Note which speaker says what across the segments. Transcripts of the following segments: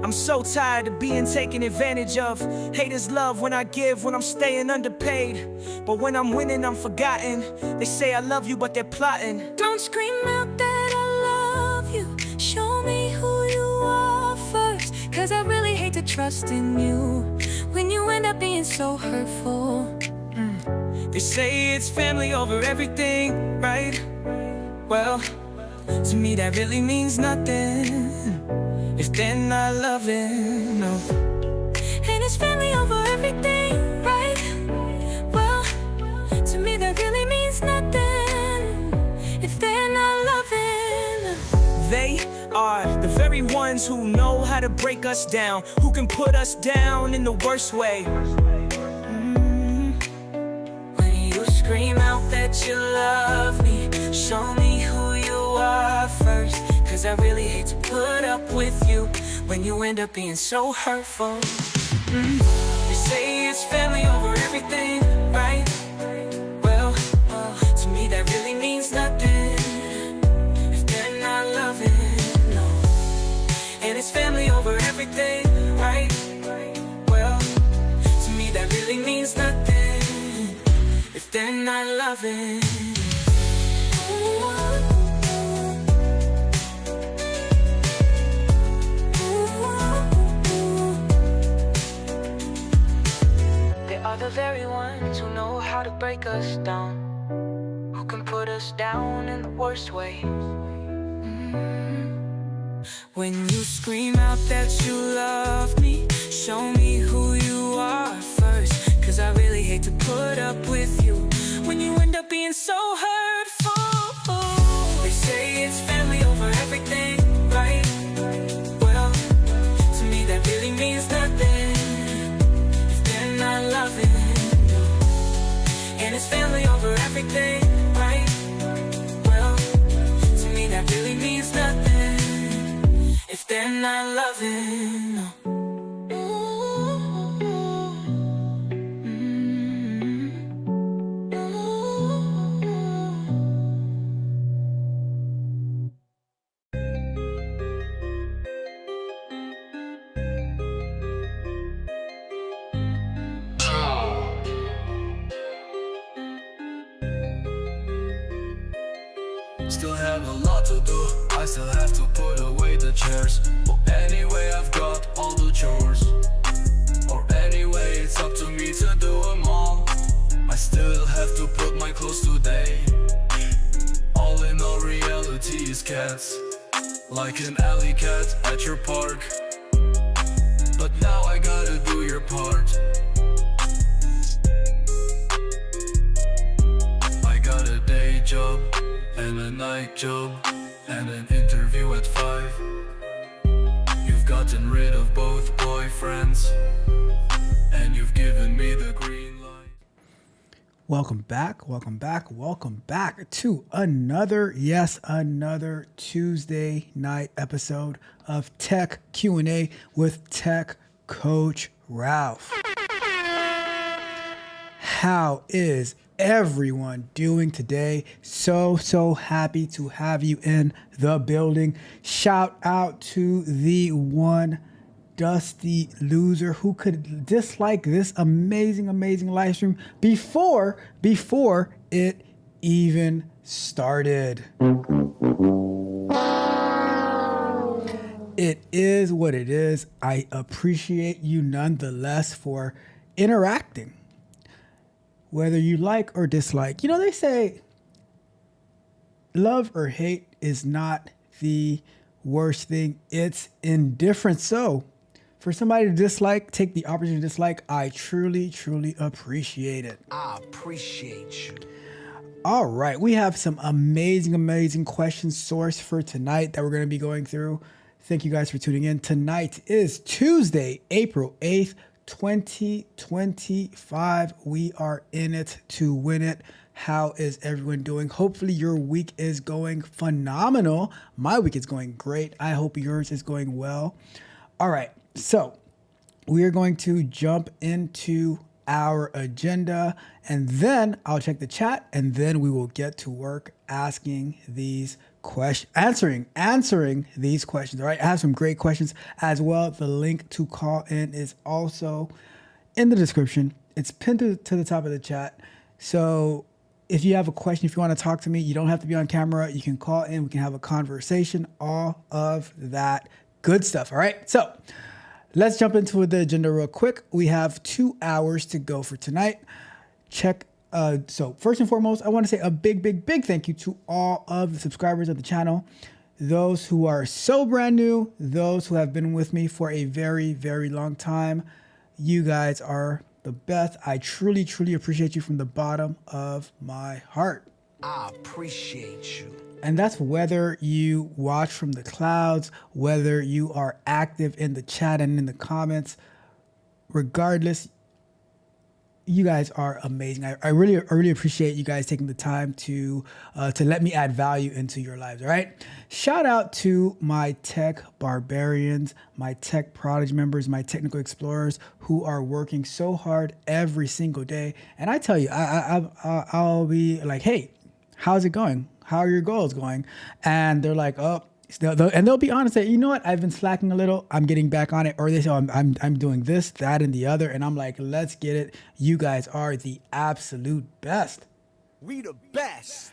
Speaker 1: I'm so tired of being taken advantage of. Haters love when I give, when I'm staying underpaid. But when I'm winning, I'm forgotten. They say I love you, but they're plotting.
Speaker 2: Don't scream out that I love you. Show me who you are first. Cause I really hate to trust in you when you end up being so hurtful.
Speaker 1: They say it's family over everything, right? Well, to me that really means nothing if they're not loving, no.
Speaker 2: And it's family over everything, right? Well, to me that really means nothing if they're not loving.
Speaker 1: They are the very ones who know how to break us down, who can put us down in the worst way.
Speaker 2: When you scream out that you love me, show me who you are first. Cause I really hate to put up with you when you end up being so hurtful.
Speaker 1: They say it's family over everything, right? Well, to me that really means nothing if they're not loving, no. And it's family over everything, right? Well, to me that really means nothing if they're not loving.
Speaker 2: Are the very ones who know how to break us down, who can put us down in the worst way.
Speaker 1: When you scream out that you love me, show me who you are first. Cause I really hate to put up with you when you end up being so hurtful. They say it's family over everything, right? Well, to me that really means nothing not loving, no. And it's family over everything, right? Well, to me that really means nothing if they're not loving, no.
Speaker 3: Still have a lot to do, I still have to put away the chairs. But anyway, I've got all the chores. Or anyway, it's up to me to do them all. I still have to put my clothes today. All in all, reality is cats, like an alley cat at your park. But now I gotta do your part. I got a day job and a night job, and an interview at 5. You've gotten rid of both boyfriends, and you've given me the green light.
Speaker 4: Welcome back to another Tuesday night episode of Tech Q&A with Tech Coach Ralph. How is everyone doing today? So happy to have you in the building. Shout out to the one Dusty Loser who could dislike this amazing live stream before it even started. It is what it is. I appreciate you nonetheless for interacting, whether you like or dislike. You know, they say love or hate is not the worst thing. It's indifference. So for somebody to dislike, take the opportunity to dislike, I truly appreciate it.
Speaker 5: I appreciate you.
Speaker 4: All right, we have some amazing questions sourced for tonight that we're going to be going through. Thank you guys for tuning in. Tonight is Tuesday, April 8th, 2025. We are in it to win it. How is everyone doing? Hopefully your week is going phenomenal. My week is going great. I hope yours is going well. All right, so we are going to jump into our agenda, and then I'll check the chat, and then we will get to work asking these answering these questions. All right, I have some great questions as well. The link to call in is also in the description. It's pinned to the top of the chat. So if you have a question, if you want to talk to me, you don't have to be on camera. You can call in. We can have a conversation. All of that good stuff. All right. So let's jump into the agenda real quick. We have 2 hours to go for tonight. So first and foremost, I want to say a big thank you to all of the subscribers of the channel. Those who are so brand new, those who have been with me for a very, very long time. You guys are the best. I truly appreciate you from the bottom of my heart.
Speaker 5: I appreciate you.
Speaker 4: And that's whether you watch from the clouds, whether you are active in the chat and in the comments. Regardless, you guys are amazing. I really appreciate you guys taking the time to let me add value into your lives. All right. Shout out to my tech barbarians, my tech prodigy members, my technical explorers who are working so hard every single day. And I tell you, I'll be like, hey, how's it going? How are your goals going? And they're like, oh. They'll be honest, say, you know what, I've been slacking a little, I'm getting back on it. Or they say, I'm doing this, that, and the other. And I'm like, let's get it. You guys are the absolute best.
Speaker 5: We the best.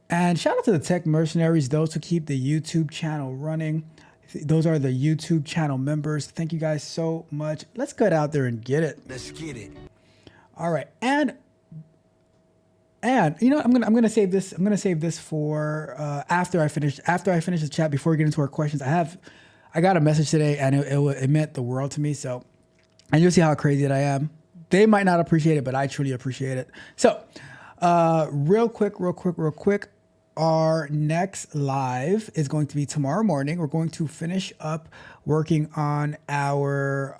Speaker 4: And shout out to the tech mercenaries, those who keep the YouTube channel running. Those are the YouTube channel members. Thank you guys so much. Let's get out there and get it.
Speaker 5: Let's get it.
Speaker 4: All right. And you know, I'm gonna save this. I'm gonna save this for after I finish the chat. Before we get into our questions, I got a message today, and it meant the world to me. So, and you'll see how crazy that I am. They might not appreciate it, but I truly appreciate it. So, real quick. Our next live is going to be tomorrow morning. We're going to finish up working on our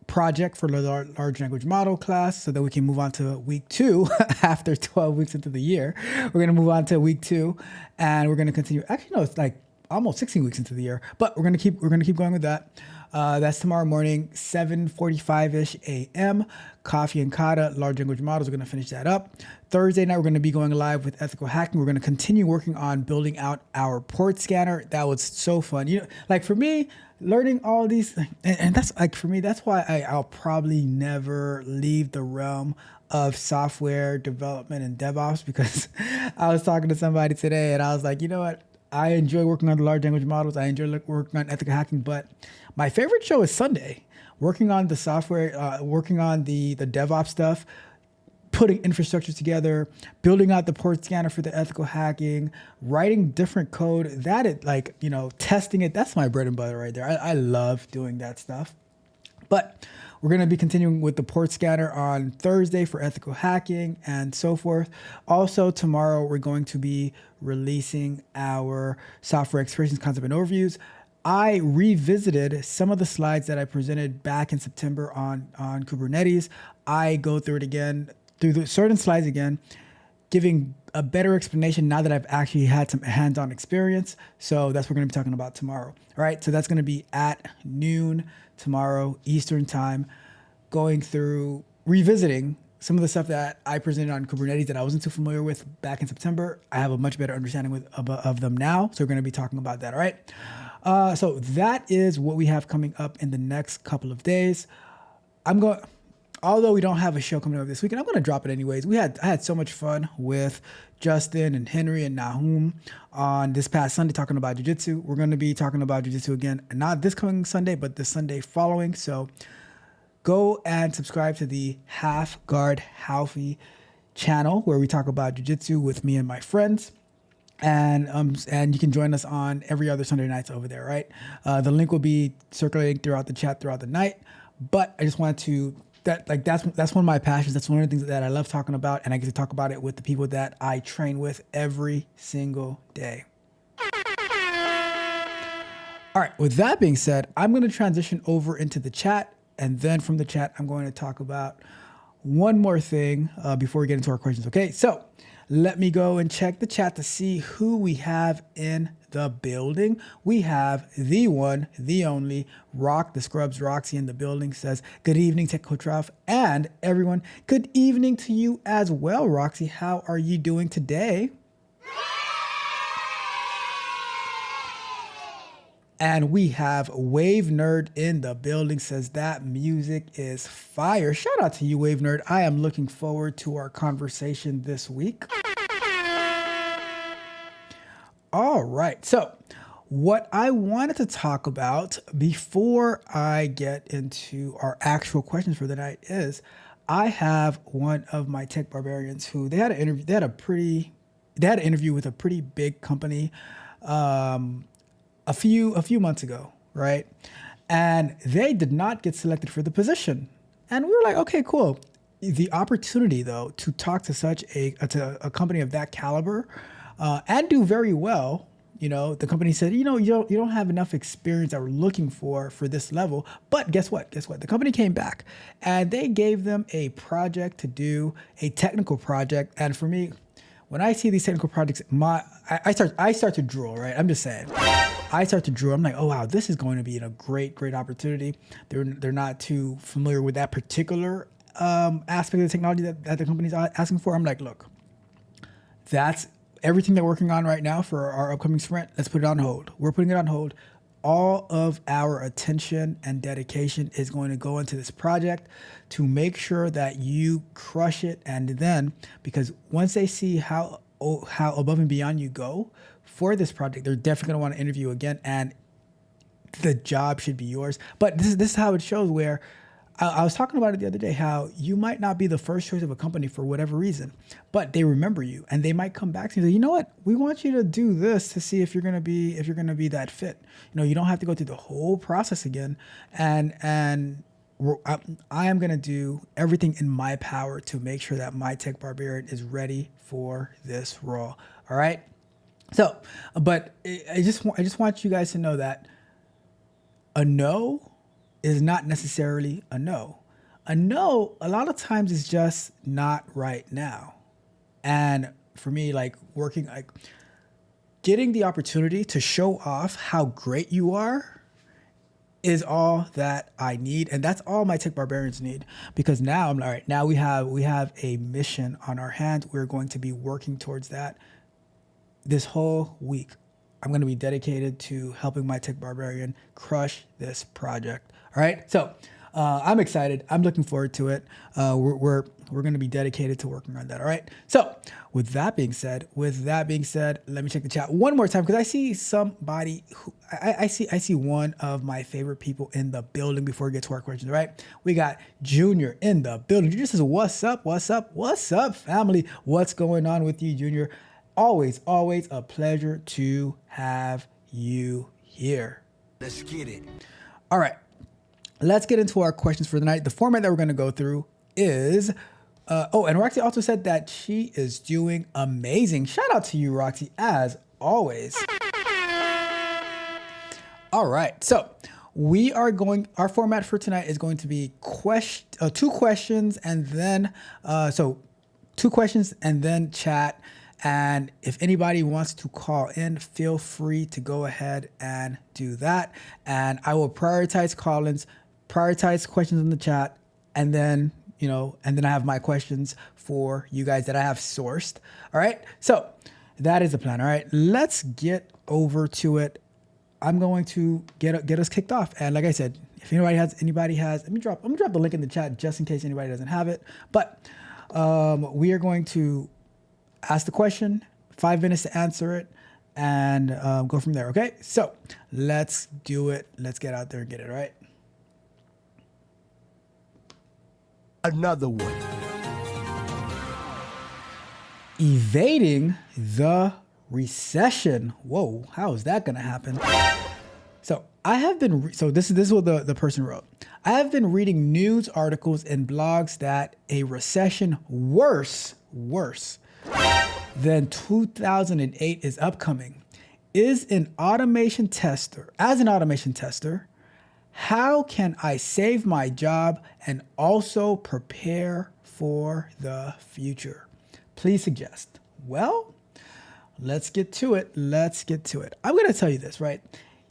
Speaker 4: project for the large language model class so that we can move on to week 2 after 12 weeks into the year. We're going to move on to week 2 and we're going to continue. Actually, no, it's like almost 16 weeks into the year, but we're going to keep going with that. That's tomorrow morning, 7:45-ish a.m. Coffee and Kata, large language models. We're going to finish that up. Thursday night, we're going to be going live with ethical hacking. We're going to continue working on building out our port scanner. That was so fun. You know, like for me, learning all these, and that's like for me, that's why I'll probably never leave the realm of software development and DevOps, because I was talking to somebody today and I was like, you know what? I enjoy working on the large language models. I enjoy working on ethical hacking, but my favorite show is Sunday. Working on the software, working on the DevOps stuff, putting infrastructure together, building out the port scanner for the ethical hacking, writing different code, testing it. That's my bread and butter right there. I love doing that stuff. But we're going to be continuing with the port scanner on Thursday for ethical hacking and so forth. Also, tomorrow, we're going to be releasing our software explorations concept and overviews. I revisited some of the slides that I presented back in September on Kubernetes. I go through it again, through the certain slides again, giving a better explanation now that I've actually had some hands-on experience. So that's what we're going to be talking about tomorrow. All right, so that's going to be at noon tomorrow Eastern time, going through, revisiting some of the stuff that I presented on Kubernetes that I wasn't too familiar with back in September. I have a much better understanding of them now. So we're going to be talking about that. All right. So that is what we have coming up in the next couple of days. Although we don't have a show coming up this weekend, I'm going to drop it anyways. I had so much fun with Justin and Henry and Nahum on this past Sunday talking about jiu-jitsu. We're going to be talking about jiu-jitsu again, not this coming Sunday, but the Sunday following. So go and subscribe to the Half Guard Halfie channel where we talk about jiu-jitsu with me and my friends. And you can join us on every other Sunday nights over there, right? The link will be circulating throughout the chat throughout the night. But I just wanted to that's one of my passions. That's one of the things that I love talking about, and I get to talk about it with the people that I train with every single day. All right. With that being said, I'm going to transition over into the chat, and then from the chat, I'm going to talk about one more thing before we get into our questions. Okay. So let me go and check the chat to see who we have in the building. We have the one, the only, Rock the Scrubs Roxy in the building. Says, good evening, Tech Coach Ralph, and everyone. Good evening to you as well, Roxy. How are you doing today? And we have Wave Nerd in the building, says that music is fire. Shout out to you, Wave Nerd. I am looking forward to our conversation this week. All right. So what I wanted to talk about before I get into our actual questions for the night is I have one of my tech barbarians who they had an interview. They had an interview with a pretty big company a few months ago, right? And they did not get selected for the position. And we were like, okay, cool. The opportunity, though, to talk to such a company of that caliber and do very well. You know, the company said, you don't have enough experience that we're looking for this level. But guess what? The company came back and they gave them a project to do, a technical project. And for me, when I see these technical projects, I start to drool, right? I'm just saying. I start to drool. I'm like, oh wow, this is going to be a great opportunity. They're not too familiar with that particular aspect of the technology that the company's asking for. I'm like, look, that's everything they're working on right now for our upcoming sprint. Let's put it on hold. We're putting it on hold. All of our attention and dedication is going to go into this project to make sure that you crush it. And then, because once they see how above and beyond you go for this project, they're definitely going to want to interview again, and the job should be yours. But this is how it shows where I was talking about it the other day, how you might not be the first choice of a company for whatever reason, but they remember you and they might come back to you and say, you know what, we want you to do this to see if you're going to be that fit. You know, you don't have to go through the whole process again. And I am going to do everything in my power to make sure that my tech barbarian is ready for this role. All right. So, but I just want you guys to know that a no is not necessarily a no. A no, a lot of times is just not right now. And for me, getting the opportunity to show off how great you are is all that I need. And that's all my tech barbarians need, because now I'm all right. Now we have a mission on our hands. We're going to be working towards that this whole week. I'm going to be dedicated to helping my tech barbarian crush this project. All right. So I'm excited. I'm looking forward to it. We're going to be dedicated to working on that. All right. So with that being said, let me check the chat one more time, because I see somebody who I see one of my favorite people in the building before we get to our questions. All right. We got Junior in the building. Junior says, what's up, family? What's going on with you, Junior? Always a pleasure to have you here.
Speaker 5: Let's get it.
Speaker 4: All right. Let's get into our questions for the night. The format that we're going to go through is, and Roxy also said that she is doing amazing. Shout out to you, Roxy, as always. All right. So our format for tonight is going to be two questions and then, chat. And if anybody wants to call in, feel free to go ahead and do that. And I will prioritize call-ins, prioritize questions in the chat, and then I have my questions for you guys that I have sourced. All right. So that is the plan. All right. Let's get over to it. I'm going to get us kicked off. And like I said, if anybody has, let me drop the link in the chat just in case anybody doesn't have it. But we are going to ask the question, 5 minutes to answer it, and go from there, okay? So let's do it. Let's get out there and get it, all right?
Speaker 5: Another one.
Speaker 4: Evading the recession. Whoa, how is that going to happen? So this is what the person wrote. I have been reading news articles and blogs that a recession worse than 2008 is upcoming. As an automation tester, how can I save my job and also prepare for the future? Please suggest. Well, let's get to it. I'm going to tell you this, right?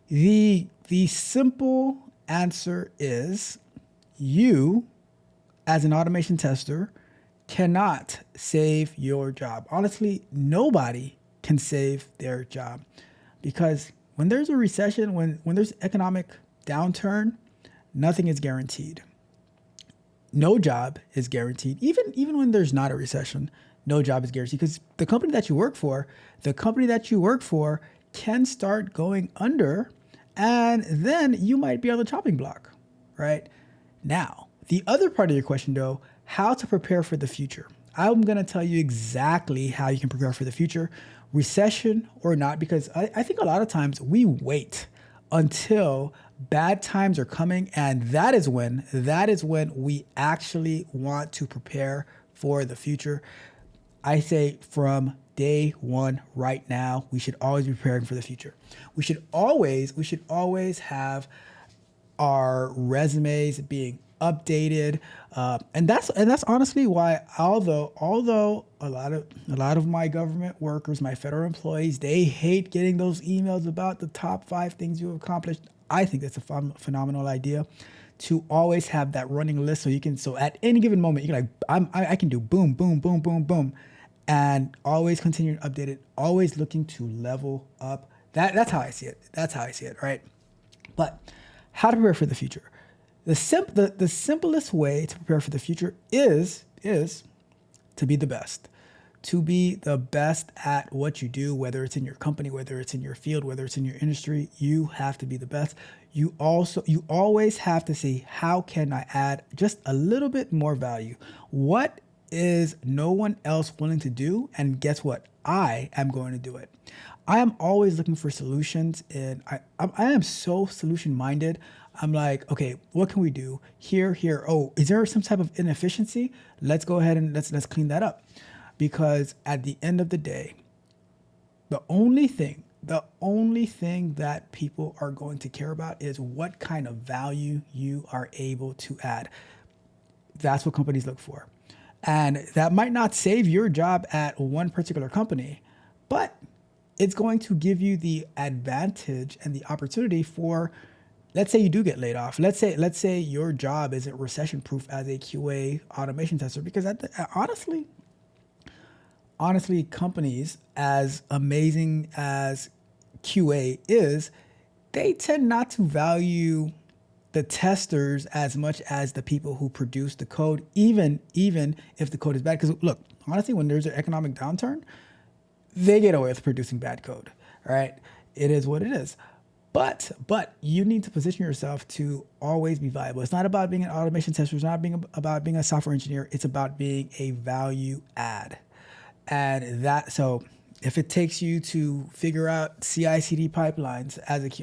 Speaker 4: The simple answer is you, as an automation tester, cannot save your job. Honestly, nobody can save their job. Because when there's a recession, when there's economic downturn, nothing is guaranteed. No job is guaranteed. Even when there's not a recession, no job is guaranteed, because the company that you work for can start going under, and then you might be on the chopping block, right? Now, the other part of your question though, how to prepare for the future. I'm going to tell you exactly how you can prepare for the future, recession or not, because I think a lot of times we wait until bad times are coming, and that is when we actually want to prepare for the future. I say from day one, right now, we should always be preparing for the future. We should always have our resumes being updated, and that's honestly why, although a lot of my government workers, my federal employees, they hate getting those emails about the top 5 things you have accomplished. I think that's a phenomenal idea to always have that running list, so at any given moment you can I can do boom, boom, boom, boom, boom, and always continue to update it, always looking to level up. That's how I see it. Right? But how to prepare for the future? The simplest way to prepare for the future is to be the best. To be the best at what you do, whether it's in your company, whether it's in your field, whether it's in your industry, you have to be the best. You always have to see, how can I add just a little bit more value? What is no one else willing to do? And guess what? I am going to do it. I am always looking for solutions, and I am so solution minded. I'm like, okay, what can we do here? Oh, is there some type of inefficiency? Let's go ahead and let's clean that up. Because at the end of the day, the only thing that people are going to care about is what kind of value you are able to add. That's what companies look for. And that might not save your job at one particular company, but it's going to give you the advantage and the opportunity for, let's say you do get laid off. Let's say your job isn't recession proof as a QA automation tester, because honestly, companies, as amazing as QA is, they tend not to value the testers as much as the people who produce the code, even if the code is bad. Because look, honestly, when there's an economic downturn, they get away with producing bad code, right? It is what it is. But you need to position yourself to always be viable. It's not about being an automation tester. It's not about being a software engineer. It's about being a value add. So if it takes you to figure out CI/CD pipelines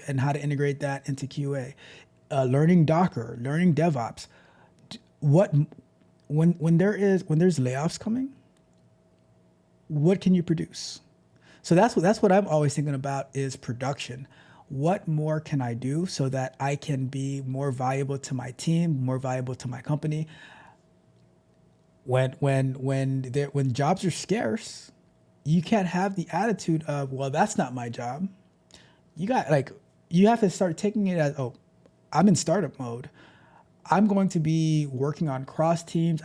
Speaker 4: and how to integrate that into QA, learning Docker, learning DevOps, when there's layoffs coming, what can you produce? So that's what I'm always thinking about, is production. What more can I do so that I can be more valuable to my team, more valuable to my company? When jobs are scarce, you can't have the attitude of, well, that's not my job. You have to start taking it as, oh, I'm in startup mode. I'm going to be working on cross teams.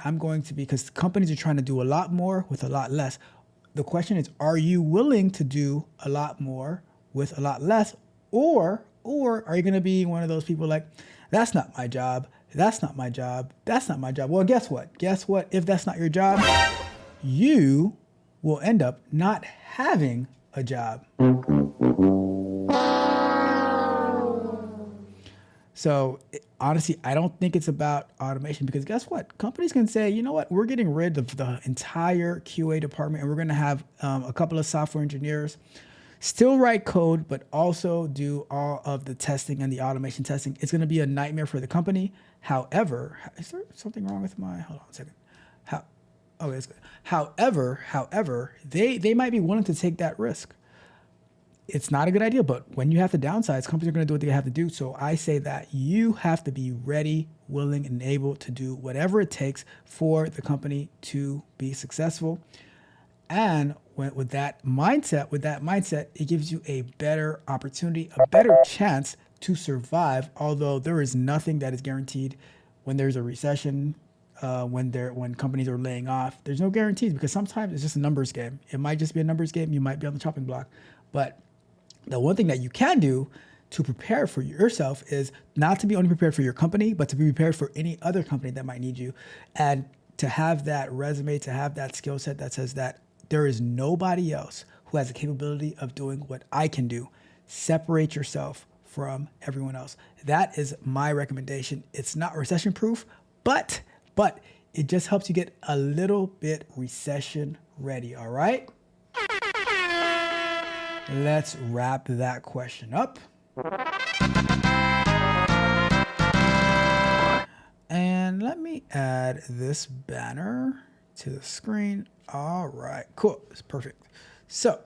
Speaker 4: Because companies are trying to do a lot more with a lot less. The question is, are you willing to do a lot more with a lot less? Or are you going to be one of those people like, that's not my job. That's not my job. That's not my job. Well, guess what? If that's not your job, you will end up not having a job. So honestly, I don't think it's about automation, because guess what? Companies can say, you know what? We're getting rid of the entire QA department, and we're going to have a couple of software engineers still write code, but also do all of the testing and the automation testing. It's going to be a nightmare for the company. However, is there something wrong with my, hold on a second. It's good. However, they might be willing to take that risk. It's not a good idea, but when you have to downsize, companies are going to do what they have to do. So I say that you have to be ready, willing, and able to do whatever it takes for the company to be successful. And with that mindset, it gives you a better opportunity, a better chance to survive. Although there is nothing that is guaranteed when there's a recession. when companies are laying off. There's no guarantees because sometimes it's just a numbers game. It might just be a numbers game. You might be on the chopping block. But the one thing that you can do to prepare for yourself is not to be only prepared for your company, but to be prepared for any other company that might need you. And to have that resume, to have that skill set that says that there is nobody else who has the capability of doing what I can do. Separate yourself from everyone else. That is my recommendation. It's not recession proof, but it just helps you get a little bit recession ready. All right. Let's wrap that question up. And let me add this banner to the screen. All right, cool. It's perfect. So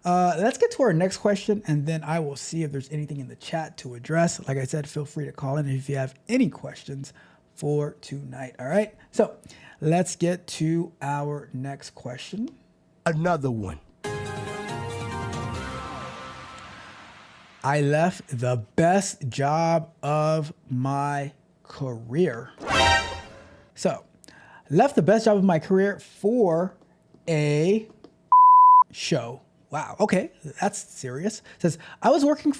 Speaker 4: let's get to our next question, and then I will see if there's anything in the chat to address. Like I said, feel free to call in if you have any questions for tonight. All right, so let's get to our next question.
Speaker 5: Another one.
Speaker 4: I left the best job of my career. So, left the best job of my career for a show. Wow. Okay, that's serious. It says I was working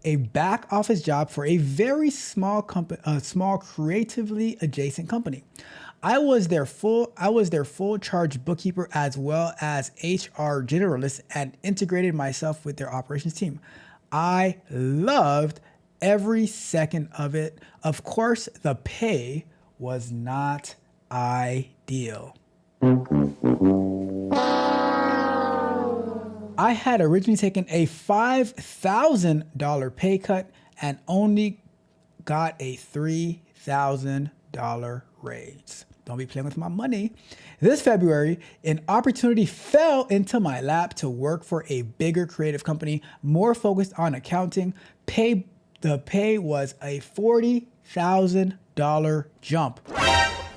Speaker 4: a back office job for a very small company, a small creatively adjacent company. I was their full charge bookkeeper as well as HR generalist and integrated myself with their operations team. I loved every second of it. Of course, the pay was not ideal. I had originally taken a $5,000 pay cut and only got a $3,000 raise. Don't be playing with my money. This February, an opportunity fell into my lap to work for a bigger creative company, more focused on accounting. The pay was a $40,000 jump.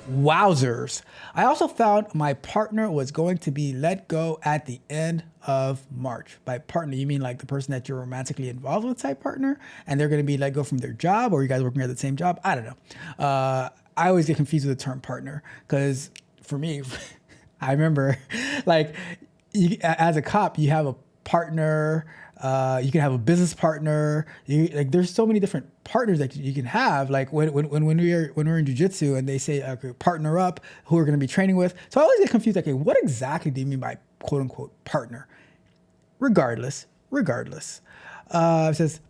Speaker 4: Wowzers. I also found my partner was going to be let go at the end of March. By partner, you mean like the person that you're romantically involved with type partner, and they're going to be let go from their job, or you guys working at the same job? I don't know. I always get confused with the term partner because for me, I remember like as a cop, you have a partner, you can have a business partner. Like there's so many different partners that you can have. Like when we're in jiu-jitsu and they say okay, partner up, who we're going to be training with. So I always get confused. Okay, what exactly do you mean by quote unquote partner? Regardless, it says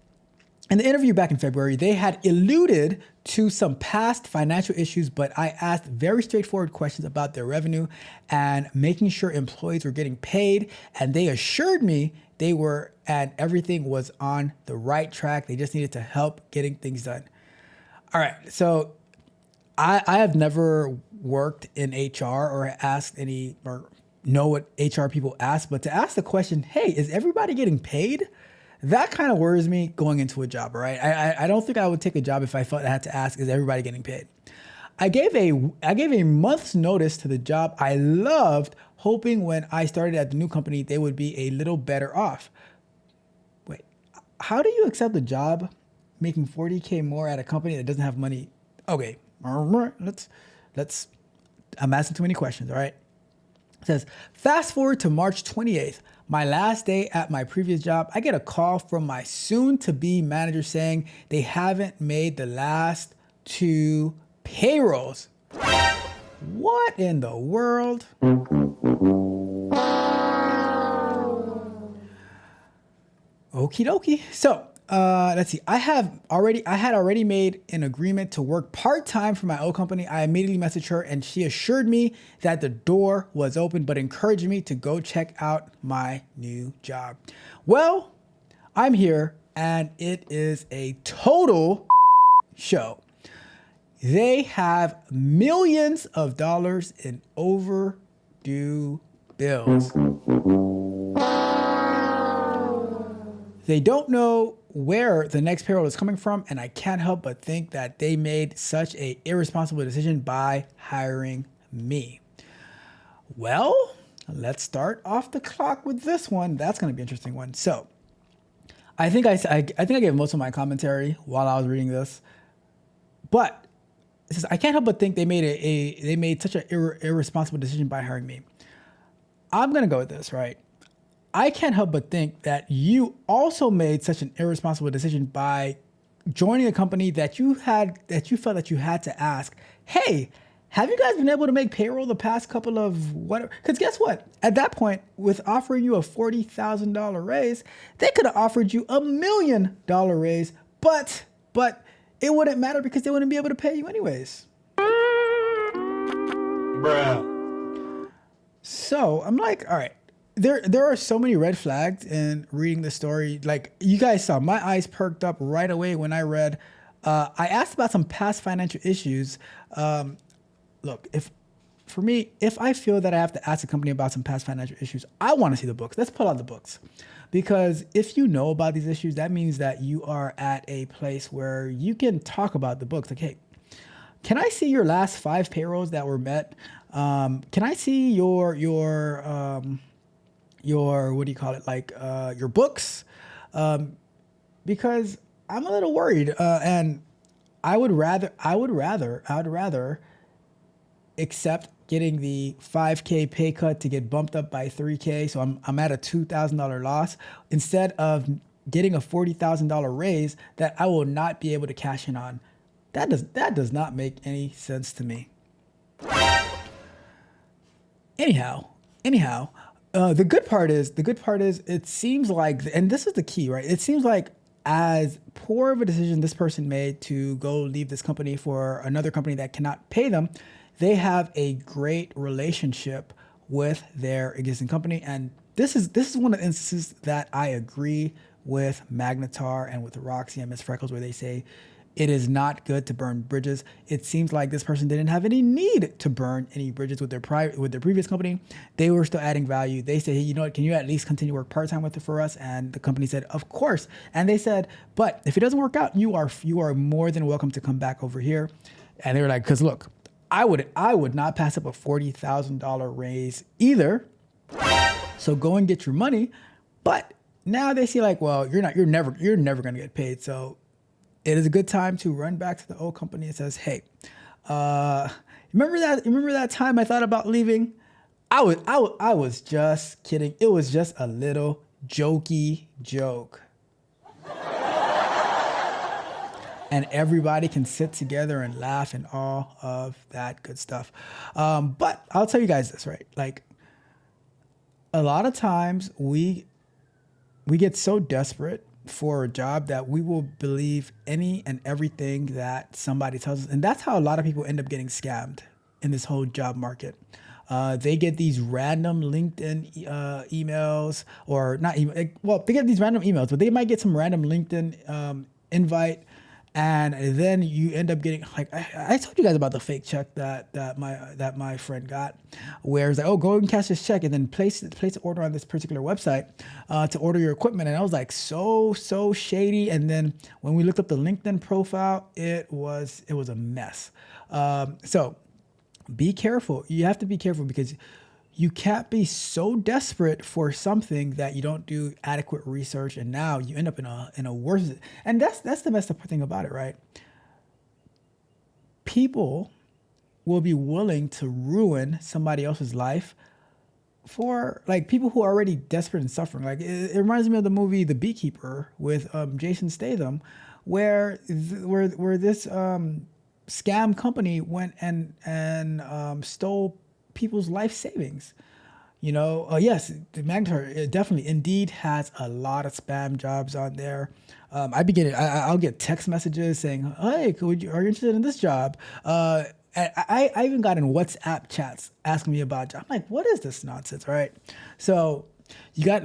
Speaker 4: in the interview back in February, they had alluded to some past financial issues, but I asked very straightforward questions about their revenue and making sure employees were getting paid, and they assured me they were and everything was on the right track. They just needed to help getting things done. All right, so I have never worked in HR or asked any or know what HR people ask, but to ask the question, hey, is everybody getting paid? That kind of worries me going into a job, right? I don't think I would take a job if I felt I had to ask, is everybody getting paid? I gave a month's notice to the job I loved, hoping when I started at the new company, they would be a little better off. Wait, how do you accept a job making $40K more at a company that doesn't have money? Okay, let's, I'm asking too many questions, all right? It says, fast forward to March 28th, my last day at my previous job, I get a call from my soon-to-be manager saying they haven't made the last 2 payrolls. What in the world? Okie dokie. So let's see. I had already made an agreement to work part-time for my old company. I immediately messaged her and she assured me that the door was open, but encouraged me to go check out my new job. Well, I'm here and it is a total show. They have millions of dollars in overdue bills. They don't know where the next payroll is coming from, and I can't help but think that they made such an irresponsible decision by hiring me. Well, let's start off the clock with this one. That's going to be an interesting one. So, I think I gave most of my commentary while I was reading this, but It says, I can't help but think they made such an irresponsible decision by hiring me. I'm going to go with this, right? I can't help but think that you also made such an irresponsible decision by joining a company that you felt that you had to ask, hey, have you guys been able to make payroll the past couple of whatever? Because guess what? At that point, with offering you a $40,000 raise, they could have offered you $1 million raise, but it wouldn't matter because they wouldn't be able to pay you anyways.
Speaker 5: Bruh.
Speaker 4: So I'm like, all right, there are so many red flags in reading the story. Like you guys saw, my eyes perked up right away when I read. I asked about some past financial issues. Look, if I feel that I have to ask a company about some past financial issues, I want to see the books. Let's pull out the books. Because if you know about these issues, that means that you are at a place where you can talk about the books. Like, hey, can I see your last 5 payrolls that were met? Can I see your what do you call it? Like your books? Because I'm a little worried, and I would rather accept getting the $5K pay cut to get bumped up by $3K. So I'm at a $2,000 loss instead of getting a $40,000 raise that I will not be able to cash in on. That does not make any sense to me. Anyhow, the good part is it seems like, and this is the key, right? It seems like as poor of a decision this person made to go leave this company for another company that cannot pay them, they have a great relationship with their existing company. And this is one of the instances that I agree with Magnetar and with Roxy and Miss Freckles, where they say it is not good to burn bridges. It seems like this person didn't have any need to burn any bridges with their previous company. They were still adding value. They said, hey, you know what, can you at least continue to work part-time with it for us? And the company said, of course. And they said, but if it doesn't work out, you are more than welcome to come back over here. And they were like, because look, I would not pass up a $40,000 raise either. So go and get your money. But now they see like, well, you're never going to get paid. So it is a good time to run back to the old company and says, hey, remember that time I thought about leaving? I was just kidding. It was just a little jokey joke. And everybody can sit together and laugh and all of that good stuff. But I'll tell you guys this, right? Like a lot of times we get so desperate for a job that we will believe any and everything that somebody tells us. And that's how a lot of people end up getting scammed in this whole job market. They get these random LinkedIn emails, or not email. Well, they get these random emails, but they might get some random LinkedIn invite. And then you end up getting, like, I told you guys about the fake check that my friend got, where it's like, oh, go and cash this check and then place an order on this particular website to order your equipment. And I was like, so shady. And then when we looked up the LinkedIn profile, it was a mess. So be careful. You have to be careful because you can't be so desperate for something that you don't do adequate research, and now you end up in a worse. And that's the messed up thing about it, right? People will be willing to ruin somebody else's life for like people who are already desperate and suffering. Like it reminds me of the movie The Beekeeper with Jason Statham, where this scam company went and stole people's life savings. You know, yes, the Magnetar definitely Indeed has a lot of spam jobs on there. I'll get text messages saying, hey, are you interested in this job? I even got in WhatsApp chats asking me about jobs. I'm like, what is this nonsense, right? So you got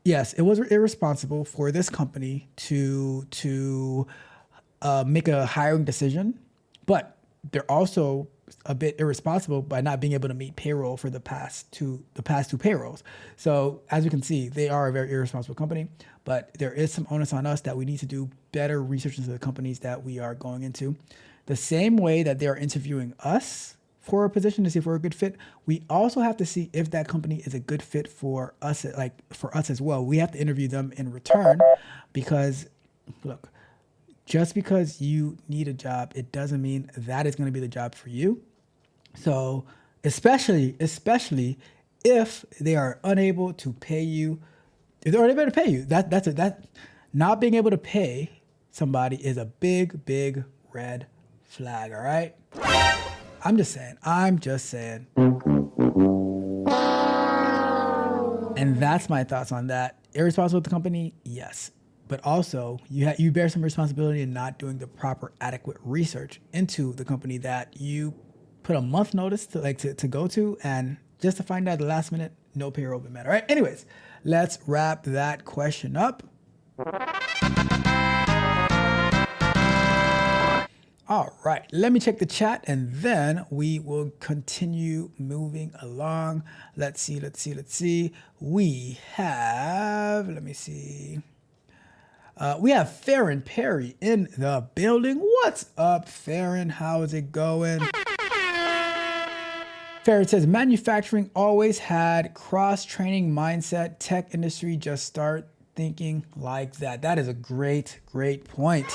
Speaker 4: yes, it was irresponsible for this company to make a hiring decision, but they're also a bit irresponsible by not being able to meet payroll for the past two payrolls. So as you can see, they are a very irresponsible company, but there is some onus on us that we need to do better research into the companies that we are going into. The same way that they are interviewing us for a position to see if we're a good fit, we also have to see if that company is a good fit for us, as well. We have to interview them in return because, look, just because you need a job, it doesn't mean that is going to be the job for you. So especially if they are unable to pay you, if they're unable to pay you, that not being able to pay somebody is a big red flag. All right. I'm just saying. And that's my thoughts on that. Irresponsible with the company, yes. But also, you bear some responsibility in not doing the proper, adequate research into the company that you put a month notice to go to, and just to find out at the last minute, no payroll been met. All right. Anyways, let's wrap that question up. All right, let me check the chat and then we will continue moving along. Let's see. We have, we have Farron Perry in the building. What's up, Farron? How is it going? Farron says, manufacturing always had cross-training mindset. Tech industry just start thinking like that. That is a great point.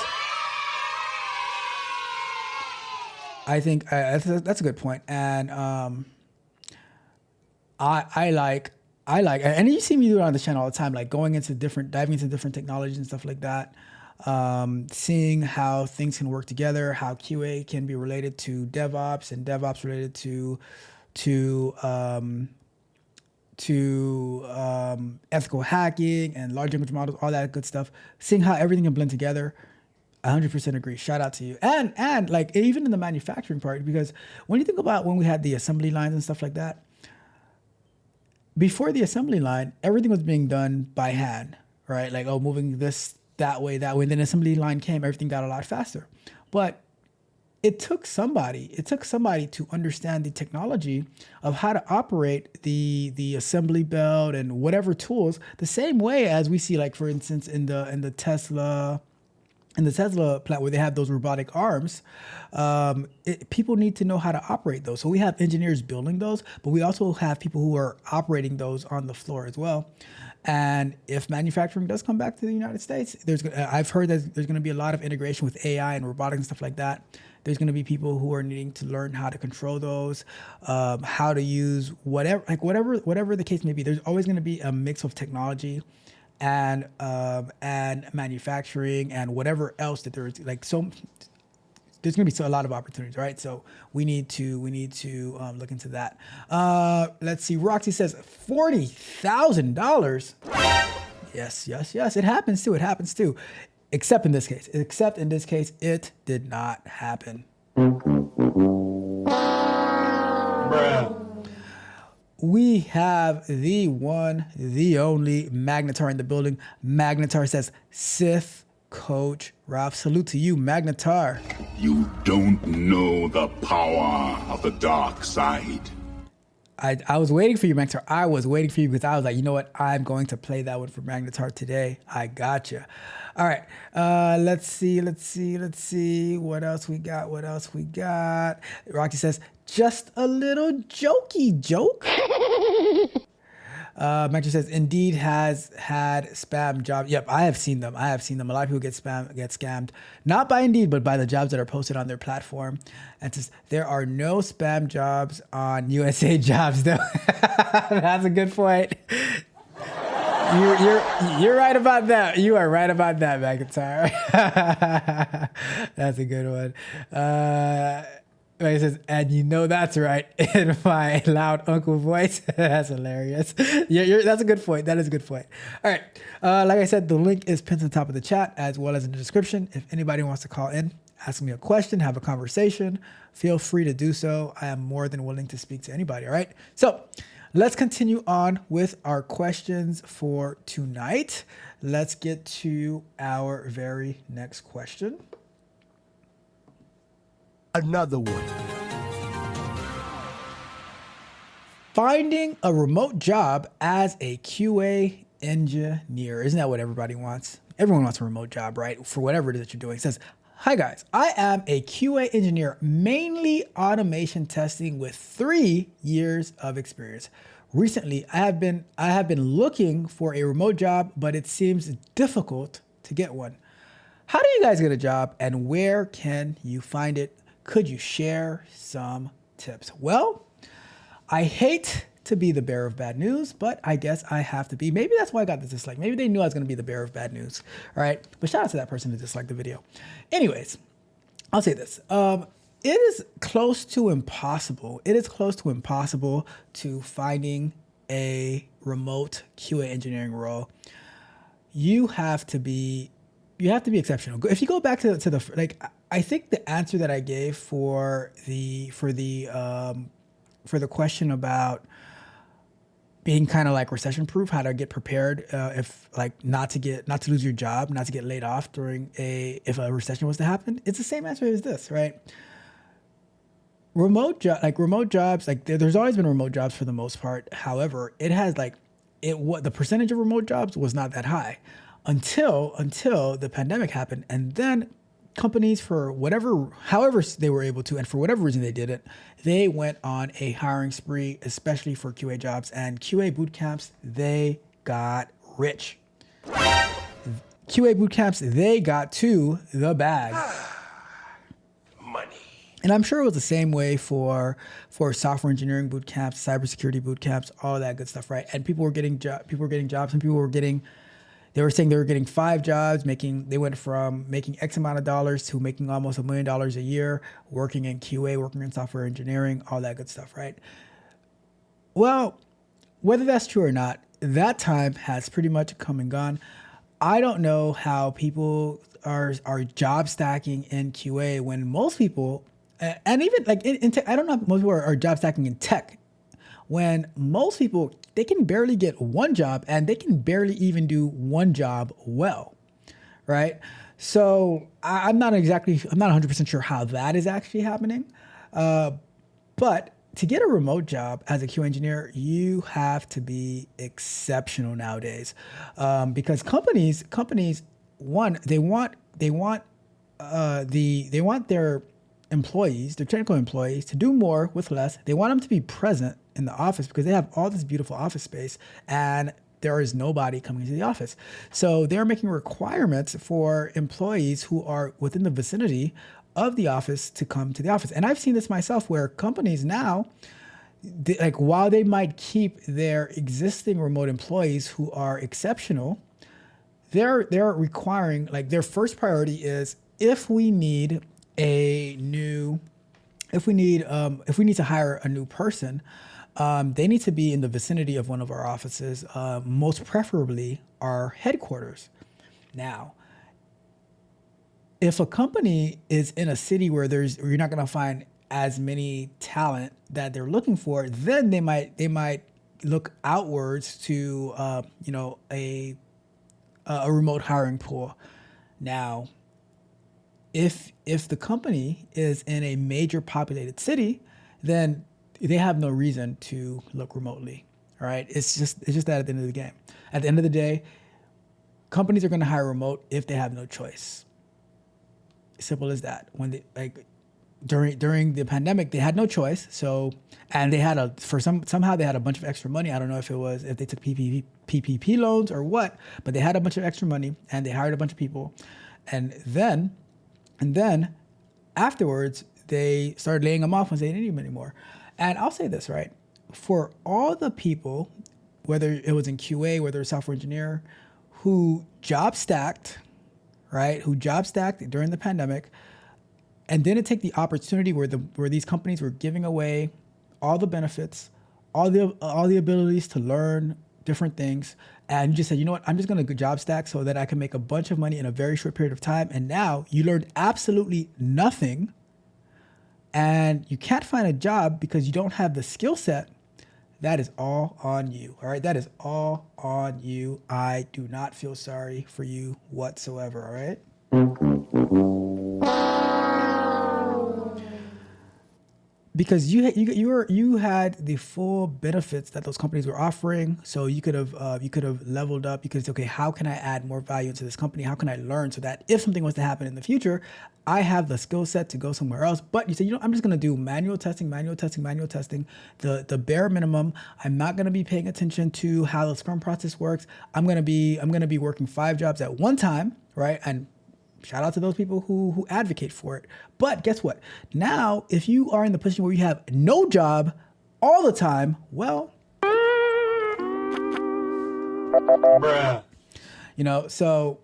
Speaker 4: I think that's a good point, and I like, and you see me do it on the channel all the time, like diving into different technologies and stuff like that, seeing how things can work together, how QA can be related to DevOps and DevOps related to ethical hacking and large language models, all that good stuff. Seeing how everything can blend together. 100% agree. Shout out to you. And like even in the manufacturing part, because when you think about when we had the assembly lines and stuff like that, before the assembly line, everything was being done by hand, right? Like, oh, moving this that way. And then assembly line came, everything got a lot faster. But it took somebody to understand the technology of how to operate the assembly belt and whatever tools, the same way as we see, like, for instance, in the Tesla plant where they have those robotic arms, people need to know how to operate those. So we have engineers building those, but we also have people who are operating those on the floor as well. And if manufacturing does come back to the United States, I've heard that there's going to be a lot of integration with AI and robotics and stuff like that. There's going to be people who are needing to learn how to control those, how to use whatever the case may be. There's always going to be a mix of technology and manufacturing and whatever else that there's there's going to be a lot of opportunities, right? So we need to look into that. Let's see. Roxy says $40,000. Yes. It happens too. Except in this case, it did not happen.
Speaker 5: Bruh.
Speaker 4: We have the one, the only Magnetar in the building. Magnetar says, Sith Coach Ralph. Salute to you, Magnetar.
Speaker 6: You don't know the power of the dark side.
Speaker 4: I was waiting for you, Magnetar. I was waiting for you because I was like, you know what? I'm going to play that one for Magnetar today. I gotcha. All right. Let's see. What else we got? Rocky says, just a little jokey joke. Magnetar says, Indeed has had spam jobs. Yep, I have seen them. A lot of people get scammed, not by Indeed, but by the jobs that are posted on their platform. And says, there are no spam jobs on USA Jobs, though. That's a good point. You're right about that. You are right about that, McIntyre. That's a good one. He says, and you know that's right, in my loud uncle voice. That's hilarious. That's a good point. That is a good point. All right. Like I said, the link is pinned to the top of the chat as well as in the description. If anybody wants to call in, ask me a question, have a conversation, feel free to do so. I am more than willing to speak to anybody. All right. So let's continue on with our questions for tonight. Let's get to our very next question.
Speaker 5: Another one.
Speaker 4: Finding a remote job as a QA engineer. Isn't that what everybody wants? Everyone wants a remote job, right? For whatever it is that you're doing. It says, hi guys, I am a QA engineer, mainly automation testing with 3 years of experience. Recently, I have been looking for a remote job, but it seems difficult to get one. How do you guys get a job and where can you find it? Could you share some tips? Well, I hate to be the bearer of bad news, but I guess I have to be. Maybe that's why I got the dislike. Maybe they knew I was going to be the bearer of bad news. All right. But shout out to that person who disliked the video. Anyways, I'll say this. It is close to impossible. It is close to impossible to finding a remote QA engineering role. You have to be exceptional. If you go back to the like, I think the answer that I gave for the question about being kind of like recession proof, how to get prepared if like not to lose your job, not to get laid off if a recession was to happen. It's the same answer as this, right? Remote jobs, like there's always been remote jobs for the most part. However, the percentage of remote jobs was not that high until the pandemic happened, and then companies, however they were able to, and for whatever reason they did it, they went on a hiring spree, especially for QA jobs and QA boot camps. They got rich. QA boot camps, they got to the bag.
Speaker 5: Money.
Speaker 4: And I'm sure it was the same way for software engineering boot camps, cybersecurity boot camps, all of that good stuff, right? And people were getting jobs, and they were saying they were getting 5 jobs, they went from making X amount of dollars to making almost $1 million a year, working in QA, working in software engineering, all that good stuff, right? Well, whether that's true or not, that time has pretty much come and gone. I don't know how people are job stacking in QA when most people, and even like in tech, I don't know if most people are job stacking in tech, when most people, they can barely get one job and they can barely even do one job well, right? So I'm not 100% sure how that is actually happening. But to get a remote job as a QA engineer, you have to be exceptional nowadays, because companies, one, they want their employees, their technical employees, to do more with less. They want them to be present in the office because they have all this beautiful office space and there is nobody coming into the office. So they're making requirements for employees who are within the vicinity of the office to come to the office. And I've seen this myself where companies now, while they might keep their existing remote employees who are exceptional, they're requiring, like, their first priority is if we need to hire a new person, they need to be in the vicinity of one of our offices, most preferably our headquarters. Now, if a company is in a city where you're not going to find as many talent that they're looking for, then they might look outwards to a remote hiring pool. Now, if the company is in a major populated city, then they have no reason to look remotely. All right, it's just that at the end of the game. At the end of the day, companies are going to hire remote if they have no choice. Simple as that. When during the pandemic, they had no choice. So, and they had somehow they had a bunch of extra money. I don't know if they took PPP loans or what, but they had a bunch of extra money and they hired a bunch of people, and then afterwards they started laying them off once they didn't need them anymore. And I'll say this, right? For all the people, whether it was in QA, whether it's software engineer, who job stacked, right? Who job stacked during the pandemic and didn't take the opportunity where these companies were giving away all the benefits, all the abilities to learn different things. And you just said, you know what, I'm just going to job stack so that I can make a bunch of money in a very short period of time. And now you learned absolutely nothing and you can't find a job because you don't have the skill set. That is all on you. All right. That is all on you. I do not feel sorry for you whatsoever. All right. Because you had the full benefits that those companies were offering, so you could have leveled up. You could say, okay, how can I add more value to this company? How can I learn so that if something was to happen in the future, I have the skill set to go somewhere else? But you say, I'm just going to do manual testing, the bare minimum. I'm not going to be paying attention to how the Scrum process works. I'm going to be working 5 jobs at one time, right? And shout out to those people who advocate for it. But guess what? Now, if you are in the position where you have no job all the time, well, so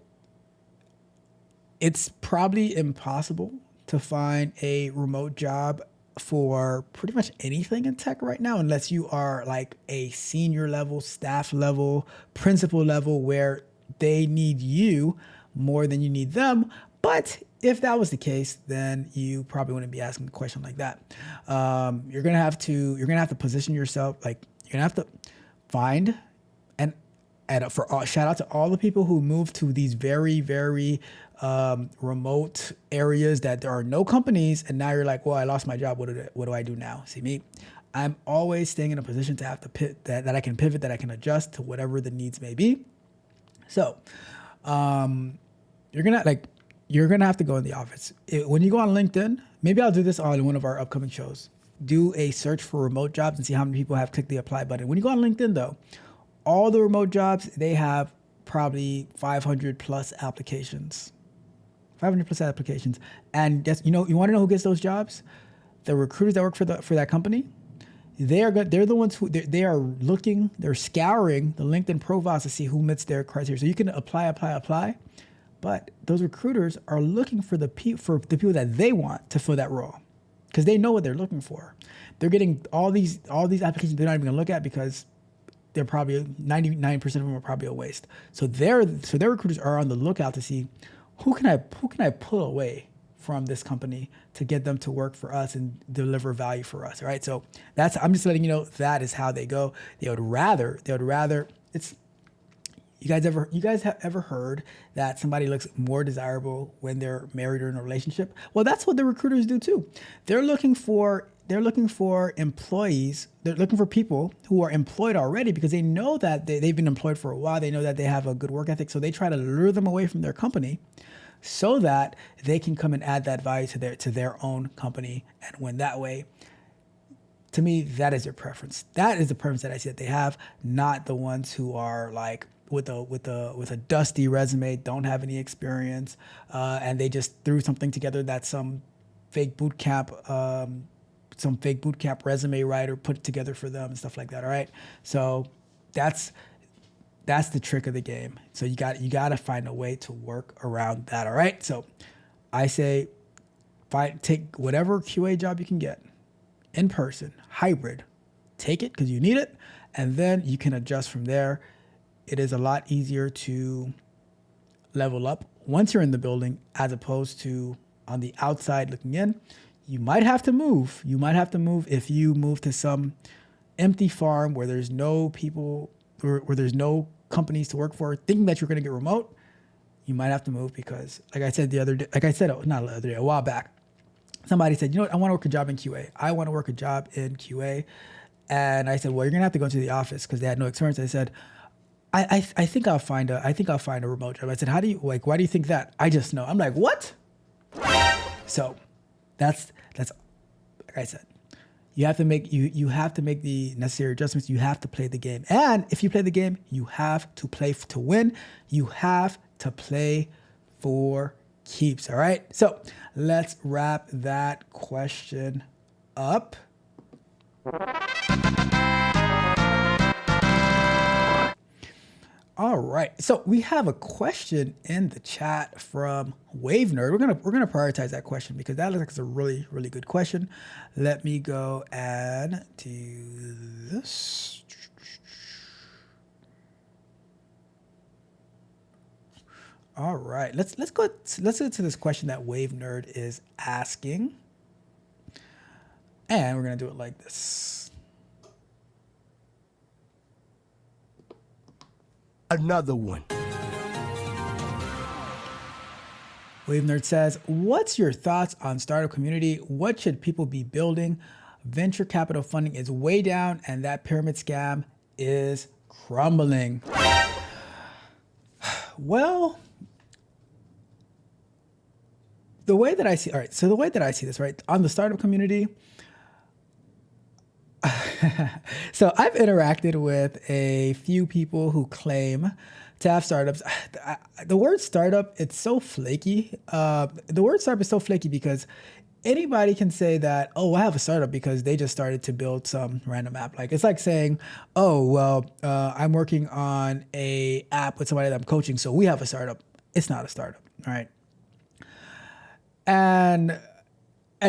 Speaker 4: it's probably impossible to find a remote job for pretty much anything in tech right now, unless you are like a senior level, staff level, principal level, where they need you more than you need them. But if that was the case, then you probably wouldn't be asking a question like that. You're gonna have to position yourself, like you're gonna have to find shout out to all the people who moved to these very, very remote areas that there are no companies, and now you're like, well, I lost my job. What do I do now? See me, I'm always staying in a position to have to that I can pivot, that I can adjust to whatever the needs may be. So, you're gonna have to go in the office. When you go on LinkedIn, maybe I'll do this on one of our upcoming shows. Do a search for remote jobs and see how many people have clicked the apply button. When you go on LinkedIn, though, all the remote jobs, they have probably 500 plus applications. 500 plus applications. And you want to know who gets those jobs? The recruiters that work for that company. They're the ones who they are looking, they're scouring the LinkedIn profiles to see who meets their criteria. So you can apply, but those recruiters are looking for the people that they want to fill that role, because they know what they're looking for. They're getting all these applications they're not even gonna look at, because they're probably 99% of them are probably a waste. So their recruiters are on the lookout to see who can I pull away from this company to get them to work for us and deliver value for us. All right. So I'm just letting you know that is how they go. They would rather it's, you guys have ever heard that somebody looks more desirable when they're married or in a relationship? Well, that's what the recruiters do too. They're looking for employees. They're looking for people who are employed already, because they know that they've been employed for a while. They know that they have a good work ethic. So they try to lure them away from their company so that they can come and add that value to their own company and win that way. To me, that is their preference. That is the preference that I see that they have, not the ones who are like with a dusty resume, don't have any experience, and they just threw something together that some fake boot camp resume writer put together for them and stuff like that. All right, so that's the trick of the game. So you got to find a way to work around that. All right, so I say take whatever QA job you can get, in person, hybrid, take it because you need it, and then you can adjust from there. It is a lot easier to level up once you're in the building, as opposed to on the outside looking in. You might have to move. If you move to some empty farm where there's no people, where there's no companies to work for, thinking that you're going to get remote. You might have to move because, like I said a while back, somebody said, you know what, I want to work a job in QA. I want to work a job in QA. And I said, well, you're going to have to go into the office, because they had no experience. I said, I think I'll find a remote job. I said, why do you think that? I just know. I'm like, what? So that's like I said, you have to make the necessary adjustments. You have to play the game. And if you play the game, you have to play to win. You have to play for keeps. All right. So let's wrap that question up. All right, so we have a question in the chat from Wave Nerd. We're gonna prioritize that question because that looks like it's a really, really good question. Let me go and do this. All right, let's get to this question that Wave Nerd is asking, and we're gonna do it like this.
Speaker 5: Another one.
Speaker 4: Wave Nerd says, what's your thoughts on startup community? What should people be building? Venture capital funding is way down and that pyramid scam is crumbling. Well, the way that I see this, right, on the startup community, So I've interacted with a few people who claim to have startups. The word startup, it's so flaky. The word startup is so flaky because anybody can say that, oh, I have a startup because they just started to build some random app. Like it's like saying, oh, well, I'm working on a app with somebody that I'm coaching, so we have a startup. It's not a startup, all right? And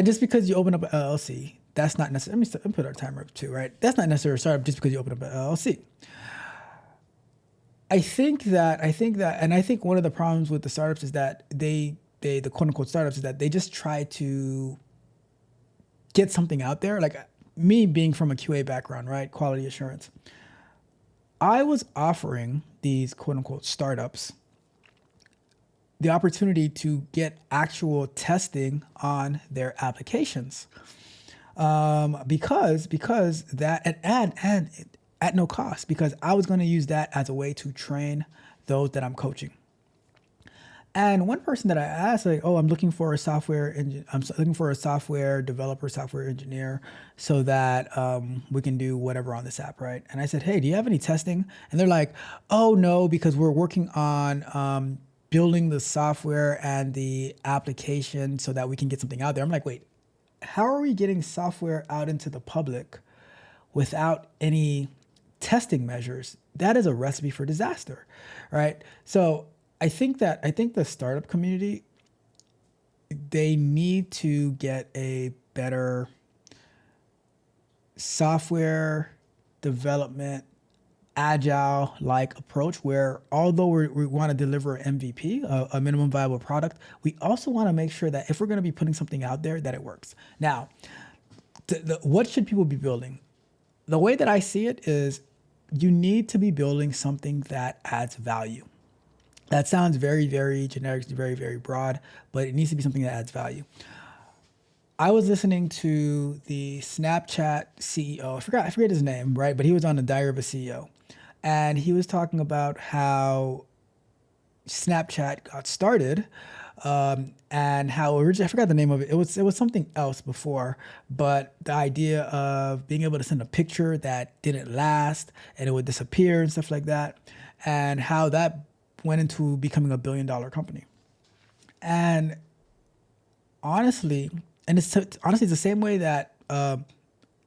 Speaker 4: just because you open up an LLC, that's not necessarily, let me put our timer up too, right? That's not necessarily a startup just because you open up an LLC. I think one of the problems with the startups is that they the quote unquote startups is that they just try to get something out there. Like me being from a QA background, right? Quality assurance. I was offering these quote unquote startups the opportunity to get actual testing on their applications. Because that and at no cost, because I was going to use that as a way to train those that I'm coaching. And one person that I asked, like, oh, I'm looking for a software developer, software engineer, so that we can do whatever on this app, right? And I said, hey, do you have any testing? And they're like, oh no, because we're working on building the software and the application so that we can get something out there. I'm like, wait, how are we getting software out into the public without any testing measures? That is a recipe for disaster, right? So I think the startup community, they need to get a better software development, agile-like approach where although we want to deliver an MVP, a minimum viable product, we also want to make sure that if we're going to be putting something out there, that it works. Now, what should people be building? The way that I see it is you need to be building something that adds value. That sounds very, very generic, very, very broad, but it needs to be something that adds value. I was listening to the Snapchat CEO. I forget his name, right? But he was on the Diary of a CEO. And he was talking about how Snapchat got started, and how originally, I forgot the name of it. It was something else before, but the idea of being able to send a picture that didn't last and it would disappear and stuff like that, and how that went into becoming $1 billion company. And honestly, it's the same way that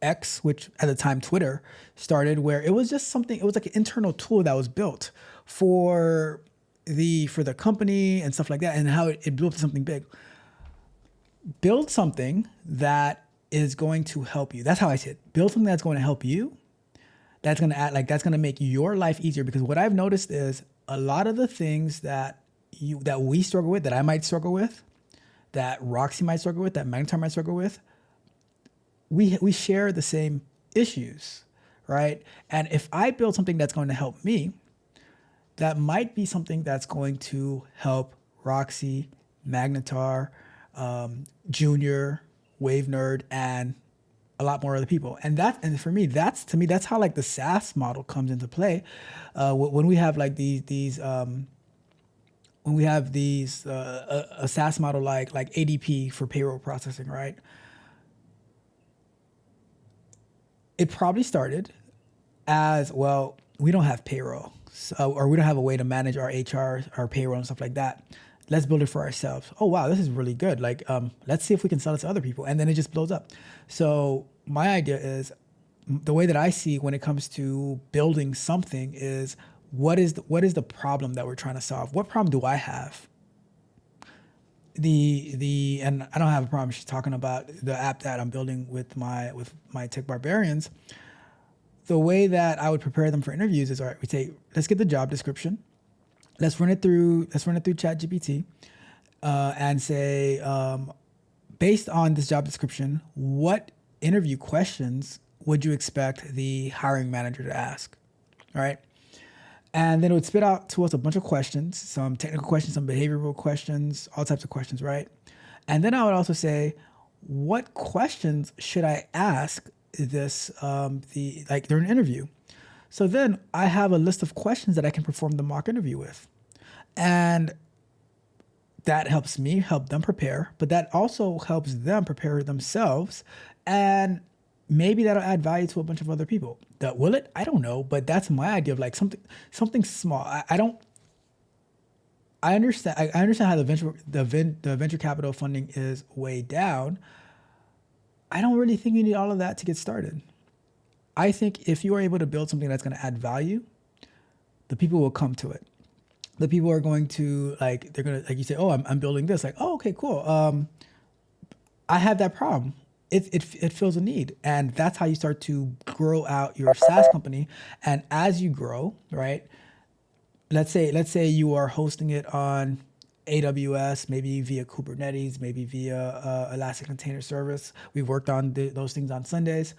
Speaker 4: X, which at the time Twitter, started, where it was just something, it was like an internal tool that was built for the company and stuff like that, and how it built something big. Build something that is going to help you. That's how I see it. Build something that's going to help you. That's going to make your life easier, because what I've noticed is a lot of the things that we struggle with, that I might struggle with, that Roxy might struggle with, that Magnetar might struggle with, we share the same issues, right? And if I build something that's going to help me, that might be something that's going to help Roxy, Magnetar, Junior, Wave Nerd, and a lot more other people. And for me, that's how like the SaaS model comes into play. When we have like a SaaS model like ADP for payroll processing, right? It probably started as, well, we don't have payroll, or we don't have a way to manage our HR, our payroll and stuff like that. Let's build it for ourselves. Oh, wow, this is really good. Like, let's see if we can sell it to other people. And then it just blows up. So my idea is, the way that I see when it comes to building something is, what is the problem that we're trying to solve? What problem do I have? And I don't have a problem just talking about the app that I'm building with my tech barbarians. The way that I would prepare them for interviews is, all right, we say, let's get the job description. Let's run it through ChatGPT, and say, based on this job description, what interview questions would you expect the hiring manager to ask? All right. And then it would spit out to us a bunch of questions, some technical questions, some behavioral questions, all types of questions, right? And then I would also say, what questions should I ask this during an interview? So then I have a list of questions that I can perform the mock interview with. And that helps me help them prepare, but that also helps them prepare themselves. And maybe that'll add value to a bunch of other people. Will it? I don't know, but that's my idea of like something small. I don't. I understand. I understand how the venture capital funding is way down. I don't really think you need all of that to get started. I think if you are able to build something that's going to add value, the people will come to it. The people are going to they're going to, like you say, oh, I'm building this. Like, oh, okay, cool. I have that problem. It fills a need. And that's how you start to grow out your SaaS company. And as you grow, right, let's say you are hosting it on AWS, maybe via Kubernetes, maybe via Elastic Container Service. We've worked on those things on Sundays.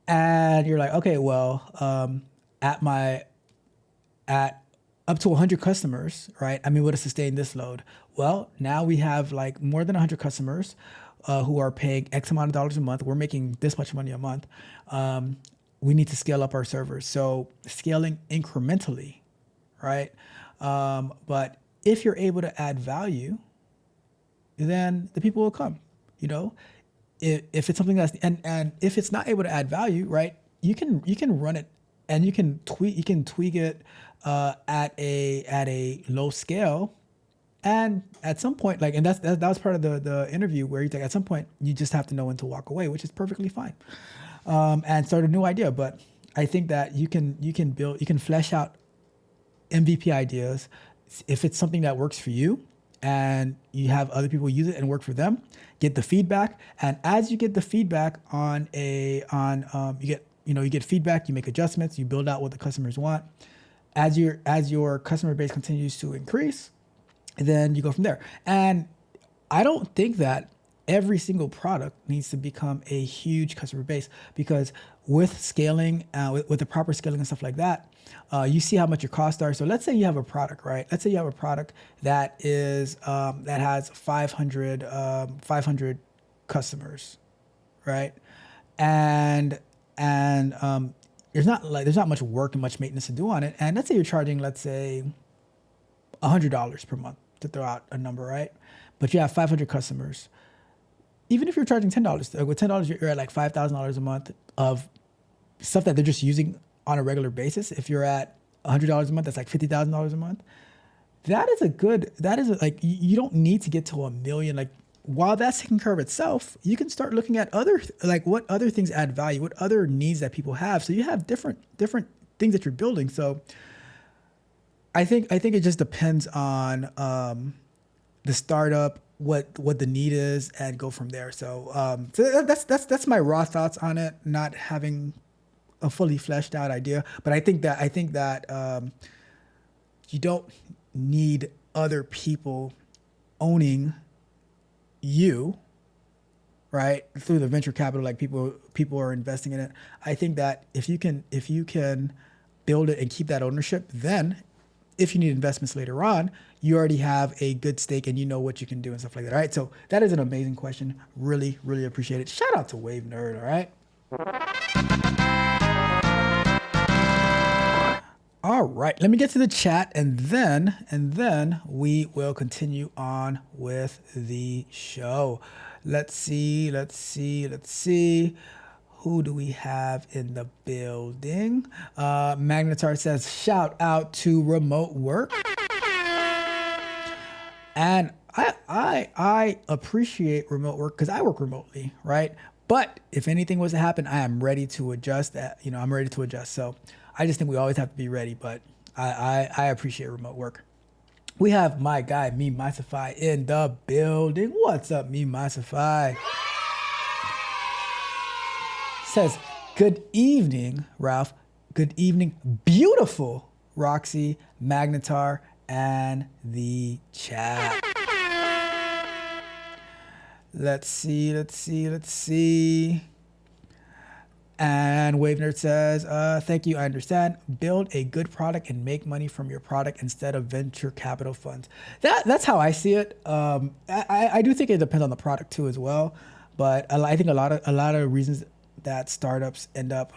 Speaker 4: And you're like, okay, well, at up to 100 customers, right? I'm able to sustain this load. Well, now we have like more than 100 customers who are paying X amount of dollars a month. We're making this much money a month. We need to scale up our servers. So scaling incrementally, right? But if you're able to add value, then the people will come, you know? If it's something that's, and if it's not able to add value, right? You can run it and you can tweak it at a low scale, and at some point, like, and that was part of the interview where he's like, at some point you just have to know when to walk away, which is perfectly fine, and start a new idea. But I think that you can flesh out MVP ideas if it's something that works for you, and you have other people use it and work for them. Get the feedback, and as you get the feedback you get feedback, you make adjustments, you build out what the customers want. As your customer base continues to increase, then you go from there. And I don't think that every single product needs to become a huge customer base, because with scaling, with the proper scaling and stuff like that, you see how much your costs are. So let's say you have a product, right? Let's say you have a product that is that has 500 customers, right? And there's not much work and much maintenance to do on it. And let's say you're charging, let's say, $100 per month, to throw out a number, right? But you have 500 customers. Even if you're charging $10, with $10 you're at like $5,000 a month of stuff that they're just using on a regular basis. If you're at $100 a month, that's like $50,000 a month. Like, you don't need to get to $1 million. Like, while that's taking care of itself, you can start looking at what other things add value, what other needs that people have. So you have different things that you're building. So I think it just depends on the startup, what the need is, and go from there. So that's my raw thoughts on it, not having a fully fleshed out idea. But I think that you don't need other people owning you, right, through the venture capital, like people are investing in it. I think that if you can build it and keep that ownership, then if you need investments later on, you already have a good stake and you know what you can do and stuff like that. All right, so that is an amazing question. Really, really appreciate it. Shout out to Wave Nerd. All right. All right, let me get to the chat, and then we will continue on with the show. Let's see. Who do we have in the building? Magnetar says, shout out to remote work. And I appreciate remote work because I work remotely, right? But if anything was to happen, I am ready to adjust that. I'm ready to adjust. So I just think we always have to be ready, but I appreciate remote work. We have my guy, Me Masify, in the building. What's up, Me Masify? Says, good evening, Ralph. Good evening, beautiful Roxy, Magnetar, and the chat. Let's see. And Wave Nerd says, thank you, I understand. Build a good product and make money from your product instead of venture capital funds. That's how I see it. I do think it depends on the product too as well. But I think a lot of reasons that startups end up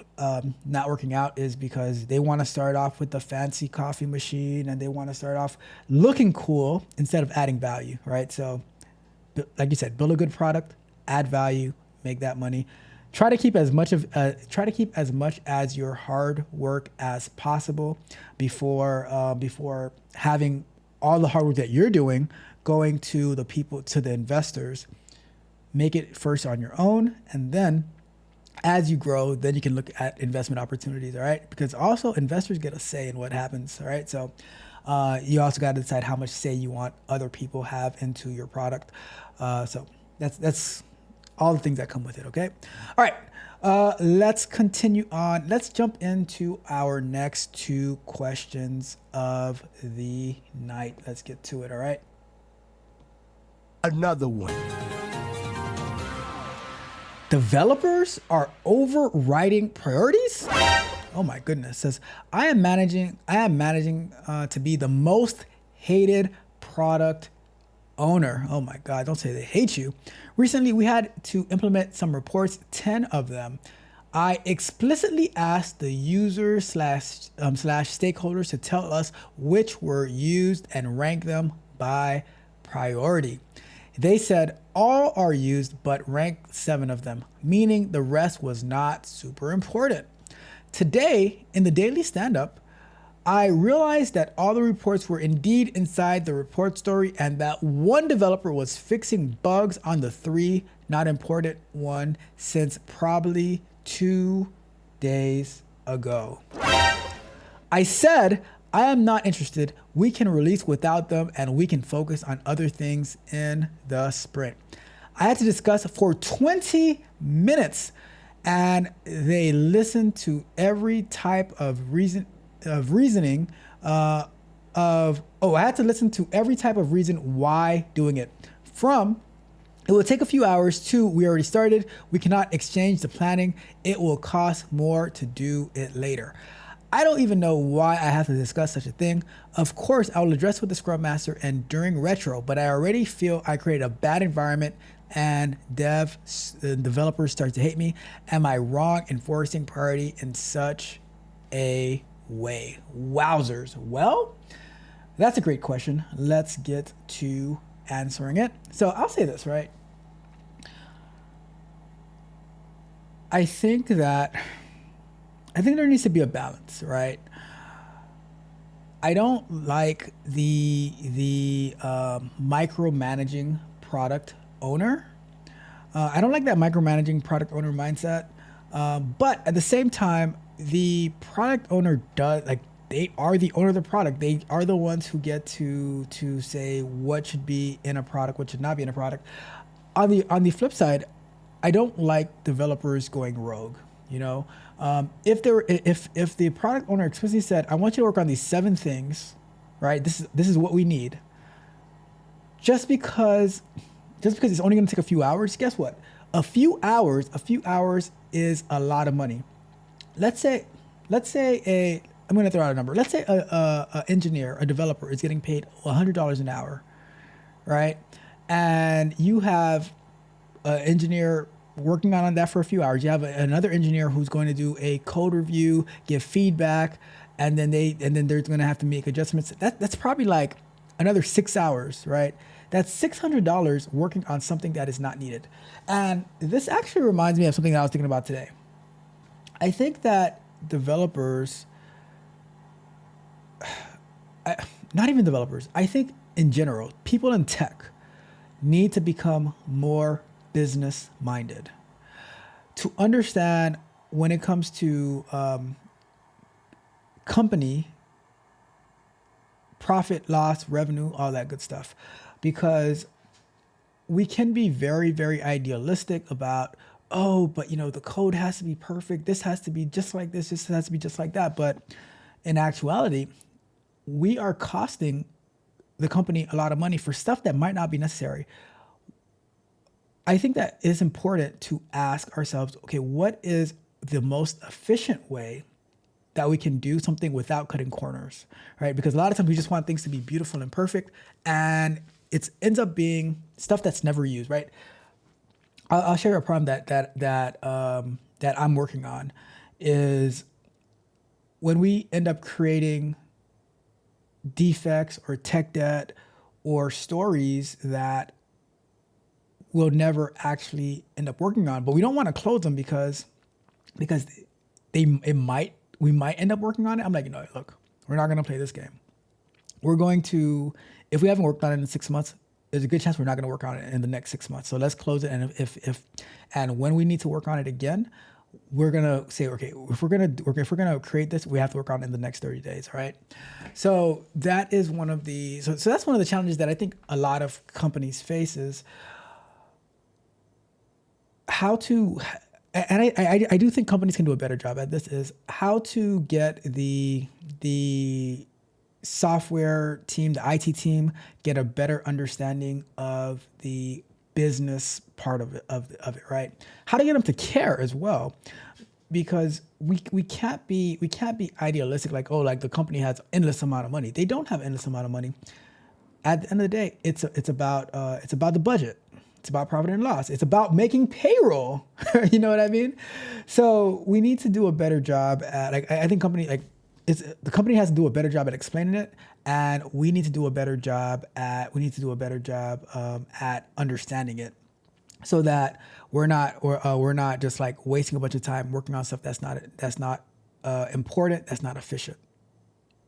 Speaker 4: not working out is because they want to start off with the fancy coffee machine and they want to start off looking cool instead of adding value, right? So like you said, build a good product, add value, make that money. try to keep as much as your hard work as possible before having all the hard work that you're doing going to the investors. Make it first on your own, and then as you grow, then you can look at investment opportunities. All right, because also investors get a say in what happens. All right, so you also got to decide how much say you want other people have into your product. So that's all the things that come with it. Okay, all right. Let's continue on. Let's jump into our next two questions of the night. Let's get to it. All right.
Speaker 5: Another one.
Speaker 4: Developers are overriding priorities? Oh my goodness. Says, I am managing to be the most hated product owner. Oh my God, don't say they hate you. Recently, we had to implement some reports, 10 of them. I explicitly asked the users slash stakeholders to tell us which were used and rank them by priority. They said all are used, but ranked 7 of them, meaning the rest was not super important. Today, in the daily stand-up, I realized that all the reports were indeed inside the report story and that one developer was fixing bugs on the 3 not important one since probably 2 days ago. I said, I am not interested. We can release without them and we can focus on other things in the sprint. I had to discuss for 20 minutes and they listened to every type of reasoning I had to listen to every type of reason why doing it. From, it will take a few hours, to, we already started, we cannot exchange the planning, it will cost more to do it later. I don't even know why I have to discuss such a thing. Of course, I will address with the Scrum Master and during retro, but I already feel I created a bad environment and developers start to hate me. Am I wrong enforcing priority in such a way? Wowzers. Well, that's a great question. Let's get to answering it. So I'll say this, right? I think there needs to be a balance, right? I don't like the micromanaging product owner. I don't like that micromanaging product owner mindset. But at the same time, the product owner they are the owner of the product. They are the ones who get to say what should be in a product, what should not be in a product. On the flip side, I don't like developers going rogue. You know, if the product owner explicitly said, "I want you to work on these 7 things," right? This is what we need. Just because it's only going to take a few hours, guess what? A few hours is a lot of money. Let's say I'm going to throw out a number. Let's say a engineer, a developer is getting paid $100 an hour, right? And you have an engineer working on that for a few hours. You have another engineer who's going to do a code review, give feedback, and then they're going to have to make adjustments. That's probably like another 6 hours, right? That's $600 working on something that is not needed. And this actually reminds me of something that I was thinking about today. I think that developers, not even developers, I think in general, people in tech need to become more business minded, to understand when it comes to company profit, loss, revenue, all that good stuff, because we can be very, very idealistic about, oh, but the code has to be perfect, this has to be just like this has to be just like that. But in actuality, we are costing the company a lot of money for stuff that might not be necessary. I think that it's important to ask ourselves, okay, what is the most efficient way that we can do something without cutting corners, right? Because a lot of times we just want things to be beautiful and perfect, and it ends up being stuff that's never used, right? I'll share a problem that I'm working on is when we end up creating defects or tech debt or stories that we'll never actually end up working on. But we don't want to close them because we might end up working on it. I'm like, look, we're not going to play this game. We're going to, if we haven't worked on it in 6 months, there's a good chance we're not going to work on it in the next 6 months. So let's close it. And and when we need to work on it again, we're going to say, okay, if we're going to create this, we have to work on it in the next 30 days. All right. So that is one of the, so that's one of the challenges that I think a lot of companies face is how to, and I do think companies can do a better job at this, is how to get the software team, the IT team, get a better understanding of the business part of it, right? How to get them to care as well, because we can't be idealistic like, oh, like the company has endless amount of money. They don't have endless amount of money. At the end of the day, it's about the budget. It's about profit and loss. It's about making payroll. You know what I mean? So we need to do a better job at, like, I think the company has to do a better job at explaining it, and we need to do a better job at understanding it, so that we're not just like wasting a bunch of time working on stuff that's not important, that's not efficient.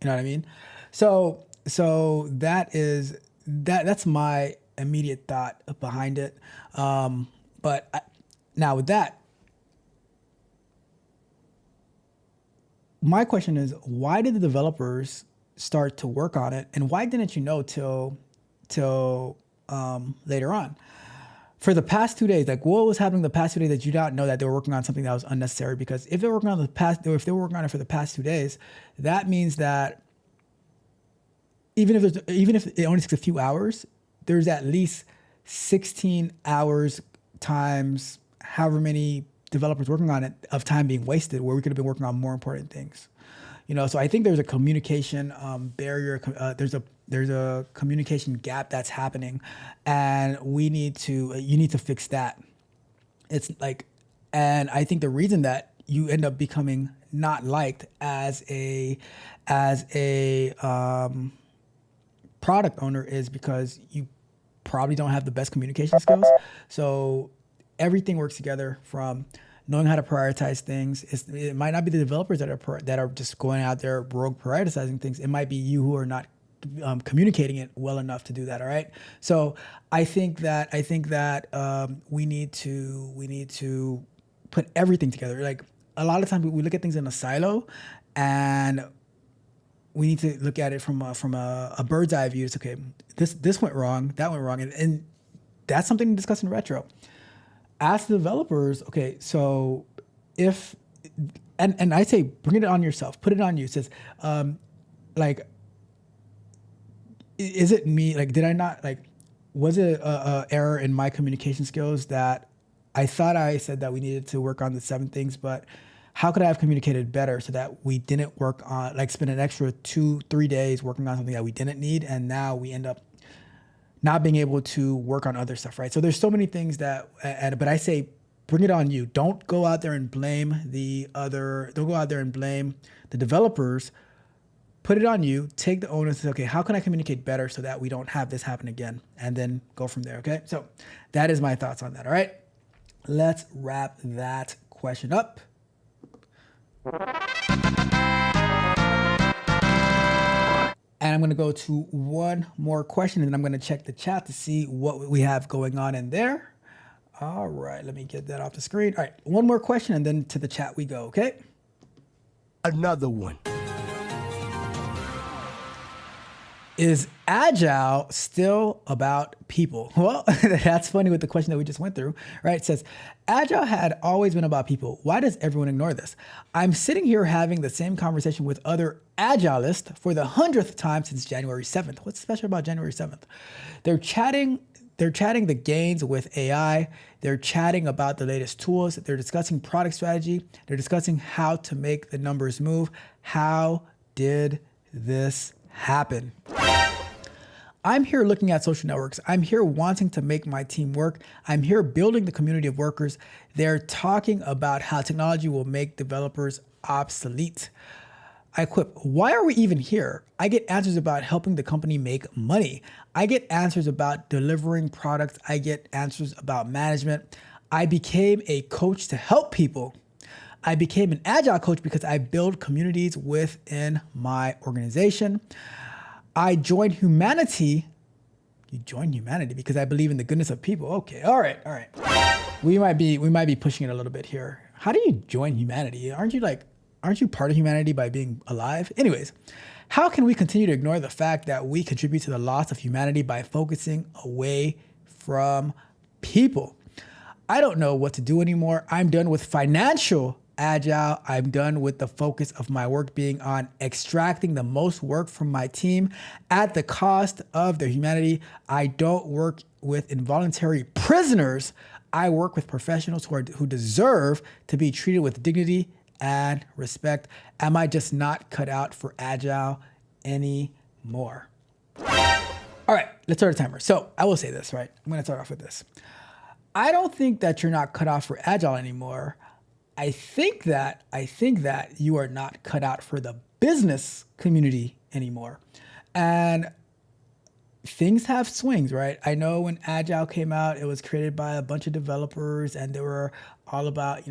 Speaker 4: You know what I mean? So that's my immediate thought behind it. Now with that, my question is, why did the developers start to work on it, and why didn't you know till later on? For the past 2 days, like what was happening the past 2 days that you didn't know that they were working on something that was unnecessary? Because if they were working on if they were working on it for the past 2 days, that means that even if it only takes a few hours, there's at least 16 hours times however many developers working on it of time being wasted, where we could have been working on more important things. So I think there's a communication barrier. There's a communication gap that's happening, and you need to fix that. It's like, and I think the reason that you end up becoming not liked as a product owner is because you probably don't have the best communication skills. So everything works together, from knowing how to prioritize things. It might not be the developers that are just going out there rogue prioritizing things. It might be you who are not communicating it well enough to do that. All right. So I think that we need to put everything together. Like a lot of times we look at things in a silo, and we need to look at it from a bird's eye view. It's okay, this went wrong, that went wrong, and that's something to discuss in retro. Ask the developers, okay, so if, and I say, bring it on yourself, put it on you. It says, like, is it me? Like, did I not, like, was it a error in my communication skills that I thought I said that we needed to work on the 7 things, but how could I have communicated better so that we didn't work on, like, spend an extra 2-3 days working on something that we didn't need, and now we end up not being able to work on other stuff, right? So there's so many things that, but I say, bring it on you. Don't go out there and blame don't go out there and blame the developers. Put it on you, take the onus, say, okay, how can I communicate better so that we don't have this happen again? And then go from there, okay? So that is my thoughts on that, all right? Let's wrap that question up. And I'm going to go to one more question, and then I'm going to check the chat to see what we have going on in there. All right, let me get that off the screen. All right, one more question, and then to the chat we go, okay?
Speaker 5: Another one.
Speaker 4: Is Agile still about people? Well, that's funny with the question that we just went through, right? It says, Agile had always been about people. Why does everyone ignore this? I'm sitting here having the same conversation with other Agilists for the 100th time since January 7th. What's special about January 7th? They're chatting the gains with AI. They're chatting about the latest tools. They're discussing product strategy. They're discussing how to make the numbers move. How did this happen? I'm here looking at social networks. I'm here wanting to make my team work. I'm here building the community of workers. They're talking about how technology will make developers obsolete. I quip. Why are we even here? I get answers about helping the company make money. I get answers about delivering products. I get answers about management. I became a coach to help people. I became an agile coach because I build communities within my organization. I joined humanity. You joined humanity because I believe in the goodness of people. Okay, all right. We might be pushing it a little bit here. How do you join humanity? Aren't you part of humanity by being alive? Anyways, how can we continue to ignore the fact that we contribute to the loss of humanity by focusing away from people? I don't know what to do anymore. I'm done with financial agile. I'm done with the focus of my work being on extracting the most work from my team at the cost of their humanity. I don't work with involuntary prisoners. I work with professionals who deserve to be treated with dignity and respect. Am I just not cut out for agile anymore? All right, let's start a timer. So I will say this, right? I'm gonna start off with this. I don't think that you're not cut out for agile anymore. I think that you are not cut out for the business community anymore. And things have swings, right? I know when agile came out, it was created by a bunch of developers and they were all about,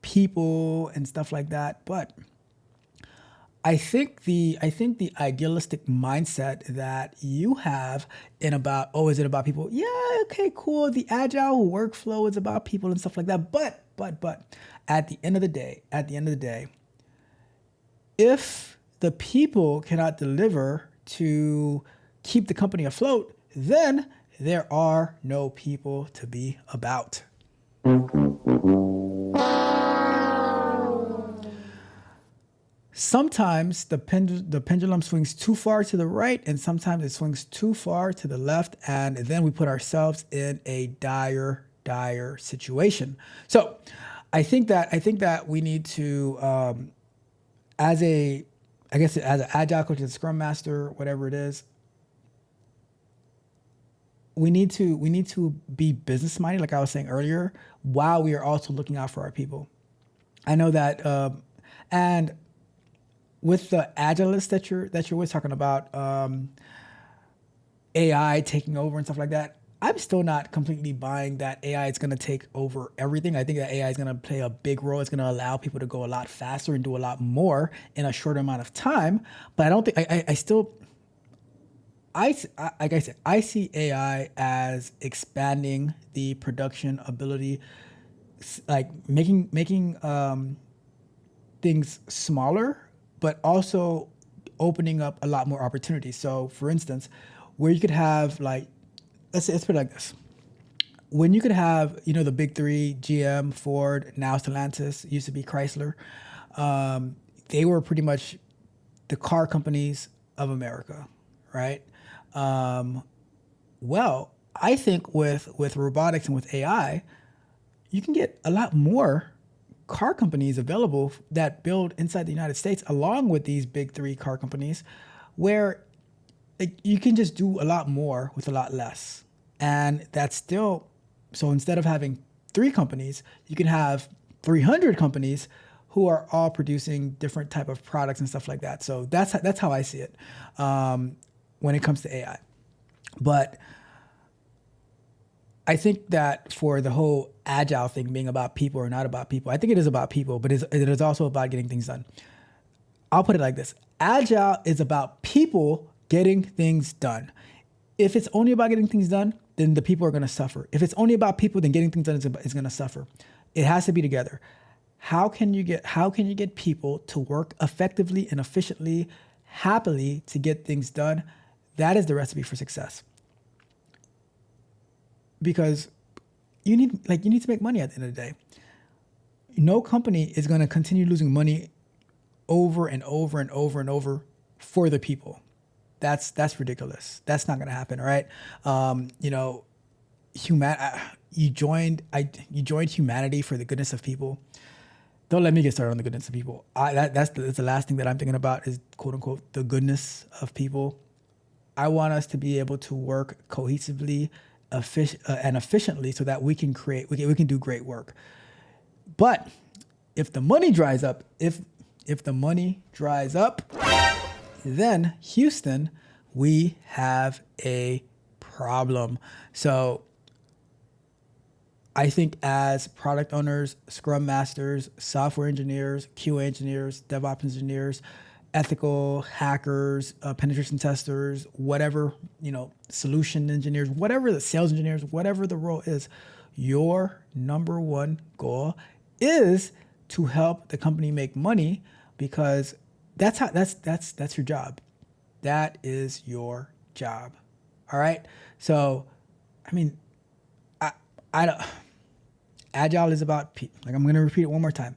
Speaker 4: people and stuff like that. But I think the idealistic mindset that you have in about, is it about people? Yeah, okay, cool. The agile workflow is about people and stuff like that. But at the end of the day, if the people cannot deliver to keep the company afloat, then there are no people to be about. Sometimes the pendulum swings too far to the right, and sometimes it swings too far to the left, and then we put ourselves in a dire situation. So I think that we need to, as an agile coach, as a scrum master, whatever it is, we need to be business minded, like I was saying earlier, while we are also looking out for our people. I know that, and with the agilists that you're always talking about, AI taking over and stuff like that, I'm still not completely buying that AI is going to take over everything. I think that AI is going to play a big role. It's going to allow people to go a lot faster and do a lot more in a shorter amount of time. But I don't think I see AI as expanding the production ability, like making things smaller, but also opening up a lot more opportunities. So for instance, where you could have let's put it like this. When you could have, the big three, GM, Ford, now Stellantis, used to be Chrysler, they were pretty much the car companies of America, right? Well, I think with robotics and with AI, you can get a lot more car companies available that build inside the United States, along with these big three car companies, where you can just do a lot more with a lot less. And that's still, so instead of having 3 companies, you can have 300 companies who are all producing different type of products and stuff like that. So that's how I see it when it comes to AI. But I think that for the whole agile thing being about people or not about people, I think it is about people, but it is also about getting things done. I'll put it like this. Agile is about people getting things done. If it's only about getting things done, then the people are going to suffer. If it's only about people, then getting things done is going to suffer. It has to be together. How can you get people to work effectively and efficiently, happily to get things done? That is the recipe for success. Because you need to make money at the end of the day. No company is going to continue losing money over and over and over and over for the people. That's ridiculous. That's not going to happen, all right? You joined humanity for the goodness of people. Don't let me get started on the goodness of people. That's the last thing that I'm thinking about is, quote unquote, the goodness of people. I want us to be able to work cohesively and efficiently so that we can do great work. But if the money dries up, if if the money dries up, then Houston, we have a problem. So I think as product owners, scrum masters, software engineers, QA engineers, DevOps engineers, ethical hackers, penetration testers, whatever, solution engineers, whatever the sales engineers, whatever the role is, your number one goal is to help the company make money, because that's your job. That is your job. All right. So, I don't. Agile is about people. Like, I'm going to repeat it one more time.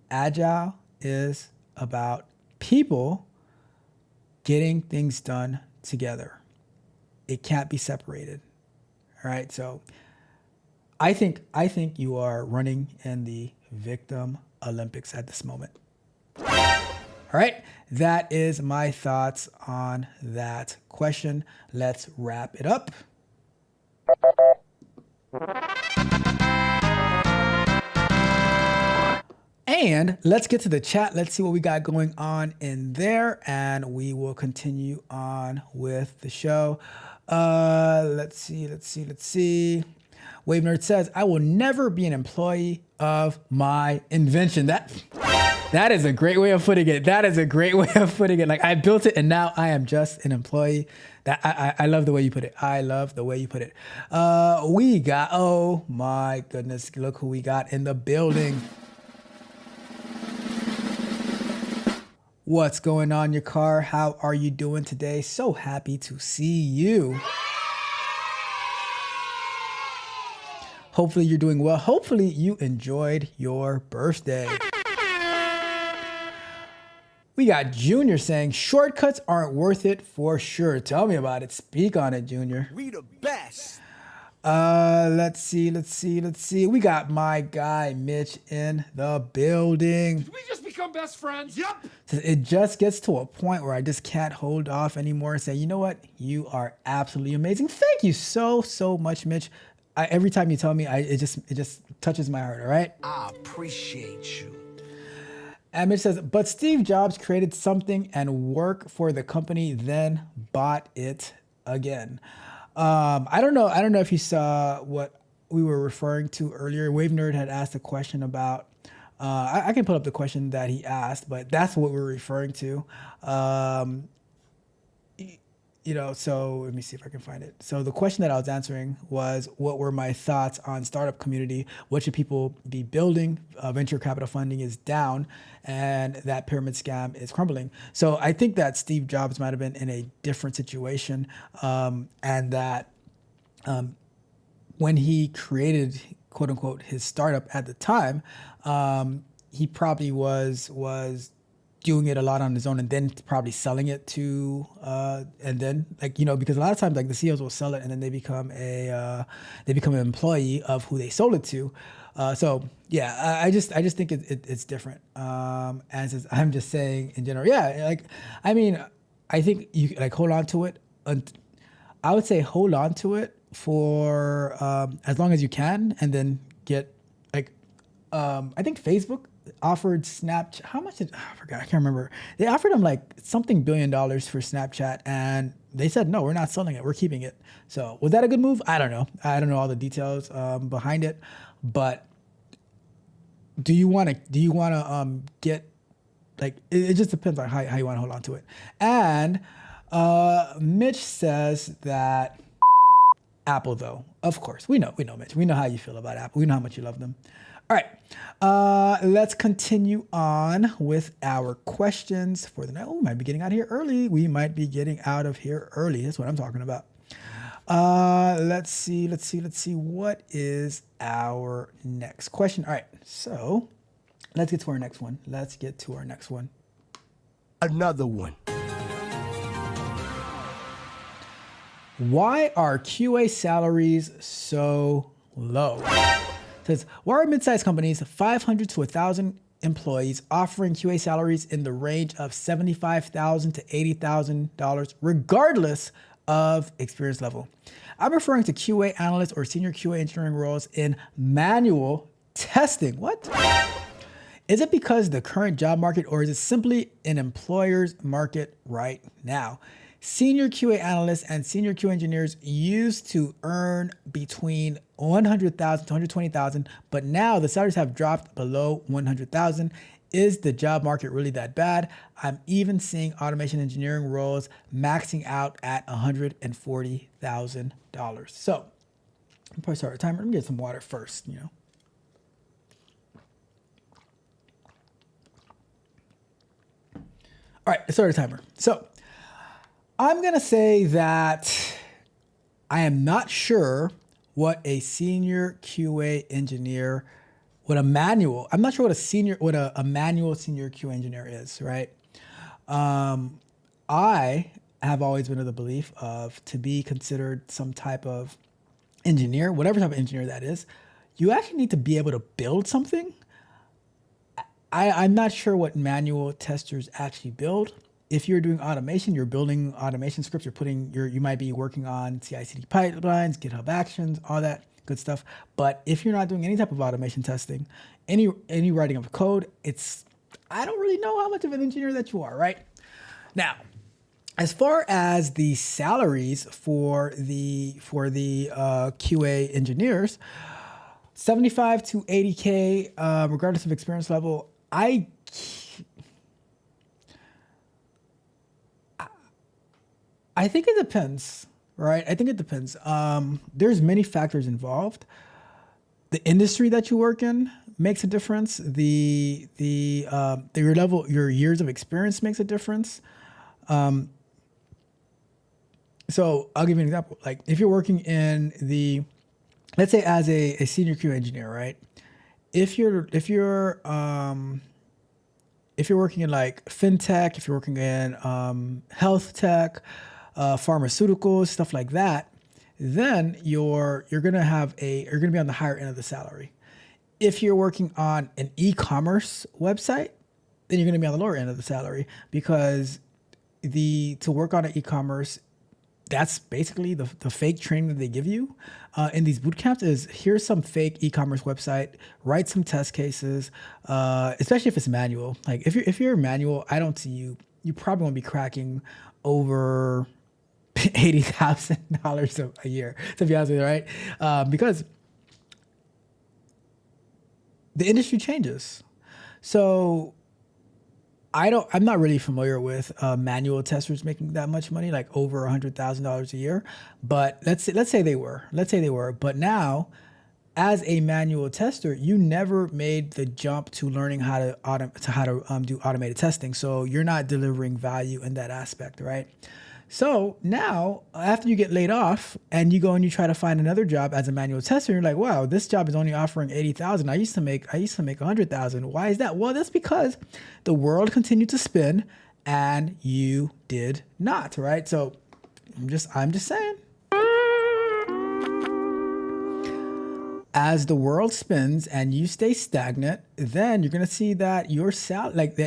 Speaker 4: Agile is about people getting things done together. It can't be separated. All right. So I think you are running in the victim Olympics at this moment. All right. That is my thoughts on that question. Let's wrap it up. And let's get to the chat. Let's see what we got going on in there, and we will continue on with the show. Let's see. Wave Nerd says, I will never be an employee of my invention. That is a great way of putting it. Like, I built it and now I am just an employee. I love the way you put it. We got, oh my goodness, look who we got in the building. What's going on, your car? How are you doing today? So happy to see you. Hopefully you're doing well. Hopefully you enjoyed your birthday. We got Junior saying, shortcuts aren't worth it for sure. Tell me about it. Speak on it, Junior.
Speaker 5: We the best.
Speaker 4: Let's see. We got my guy, Mitch, in the building.
Speaker 7: Did we just become best friends? Yep.
Speaker 4: It just gets to a point where I just can't hold off anymore and say, you know what? You are absolutely amazing. Thank you so much, Mitch. Every time you tell me, it just touches my heart, all right?
Speaker 5: I appreciate you.
Speaker 4: And Mitch says, but Steve Jobs created something and worked for the company, then bought it again. I don't know if you saw what we were referring to earlier. Wave Nerd had asked a question about, I can pull up the question that he asked, but that's what we're referring to. So let me see if I can find it. So the question that I was answering was, what were my thoughts on startup community? What should people be building? Venture capital funding is down and that pyramid scam is crumbling. So I think that Steve Jobs might have been in a different situation, and that when he created, quote unquote, his startup at the time, he probably was doing it a lot on his own and then probably selling it to, and then because a lot of times the CEOs will sell it and then they become an employee of who they sold it to. So yeah, I just think it's different. And I'm just saying in general, yeah, I think you hold on to it. I would say hold on to it for as long as you can, and then get I think Facebook offered Snapchat. How much did I forgot? I can't remember. They offered them something $1 billion for Snapchat, and they said no, we're not selling it. We're keeping it. So was that a good move? I don't know. I don't know all the details behind it, but do you want to get it just depends on how you want to hold on to it. And Mitch says that Apple, though, of course, we know Mitch. We know how you feel about Apple. We know how much you love them. All right, let's continue on with our questions for the night. Oh, we might be getting out of here early. That's what I'm talking about. Let's see. What is our next question? All right, so let's get to our next one.
Speaker 5: Another one.
Speaker 4: Why are QA salaries so low? It says, why are mid-sized companies, 500 to 1,000 employees, offering QA salaries in the range of $75,000 to $80,000, regardless of experience level? I'm referring to QA analysts or senior QA engineering roles in manual testing. What? Is it because the current job market, or is it simply an employer's market right now? Senior QA analysts and senior QA engineers used to earn between 100,000 to 120,000, but now the salaries have dropped below 100,000. Is the job market really that bad? I'm even seeing automation engineering roles maxing out at $140,000. So, I'll probably start a timer. Let me get some water first, you know. All right, let's start a timer. So, I'm going to say that I am not sure what a senior QA engineer, I'm not sure what a manual senior QA engineer is, right? I have always been of the belief of, to be considered some type of engineer, whatever type of engineer that is, you actually need to be able to build something. I'm not sure what manual testers actually build. If you're doing automation, you're building automation scripts, you might be working on CI/CD pipelines, GitHub Actions, all that good stuff. But if you're not doing any type of automation testing, any writing of code, I don't really know how much of an engineer that you are, right? Now, as far as the salaries for the QA engineers, 75 to 80K, regardless of experience level. I think it depends, right? I think it depends. There's many factors involved. The industry that you work in makes a difference. Your years of experience makes a difference. So I'll give you an example. Like if you're working in let's say as a senior QA engineer, right? If you're working in like fintech, if you're working in health tech, pharmaceuticals, stuff like that, then you're gonna be on the higher end of the salary. If you're working on an e-commerce website, then you're gonna be on the lower end of the salary, because to work on an e-commerce, that's basically the fake training that they give you in these boot camps. Is here's some fake e-commerce website, write some test cases, especially if it's manual. Like if you're manual, I don't see you probably won't be cracking over $80,000 a year, to be honest with you, right? Because the industry changes. So I'm not really familiar with manual testers making that much money, like over $100,000 a year. But let's say they were. But now, as a manual tester, you never made the jump to learning how to do automated testing. So you're not delivering value in that aspect, right? So now, after you get laid off and you go and you try to find another job as a manual tester, you're like, wow, this job is only offering 80,000. I used to make 100,000. Why is that? Well, that's because the world continued to spin and you did not, right? So I'm just saying. As the world spins and you stay stagnant, then you're gonna see that your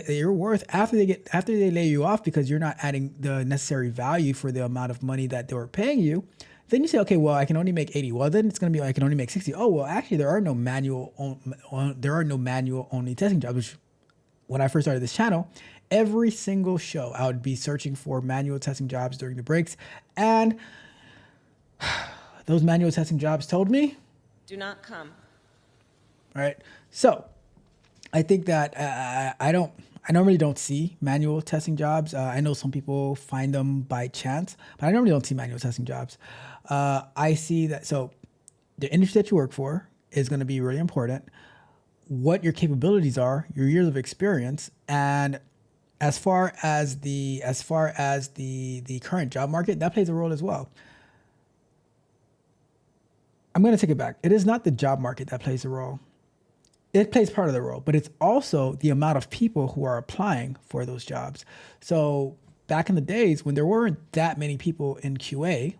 Speaker 4: your worth after they lay you off because you're not adding the necessary value for the amount of money that they were paying you. Then you say, okay, well, I can only make 80. Well, then it's gonna be I can only make 60. Oh, well, actually, there are no manual only testing jobs. Which, when I first started this channel, every single show I would be searching for manual testing jobs during the breaks, and those manual testing jobs told me,
Speaker 2: Do not come.
Speaker 4: right? So I think that I normally don't see manual testing jobs. I know some people find them by chance, but I normally don't see manual testing jobs. I see that, so the industry that you work for is going to be really important. What your capabilities are, your years of experience, and as far as the current job market, that plays a role as well. I'm going to take it back. It is not the job market that plays a role. It plays part of the role, but it's also the amount of people who are applying for those jobs. So back in the days when there weren't that many people in QA,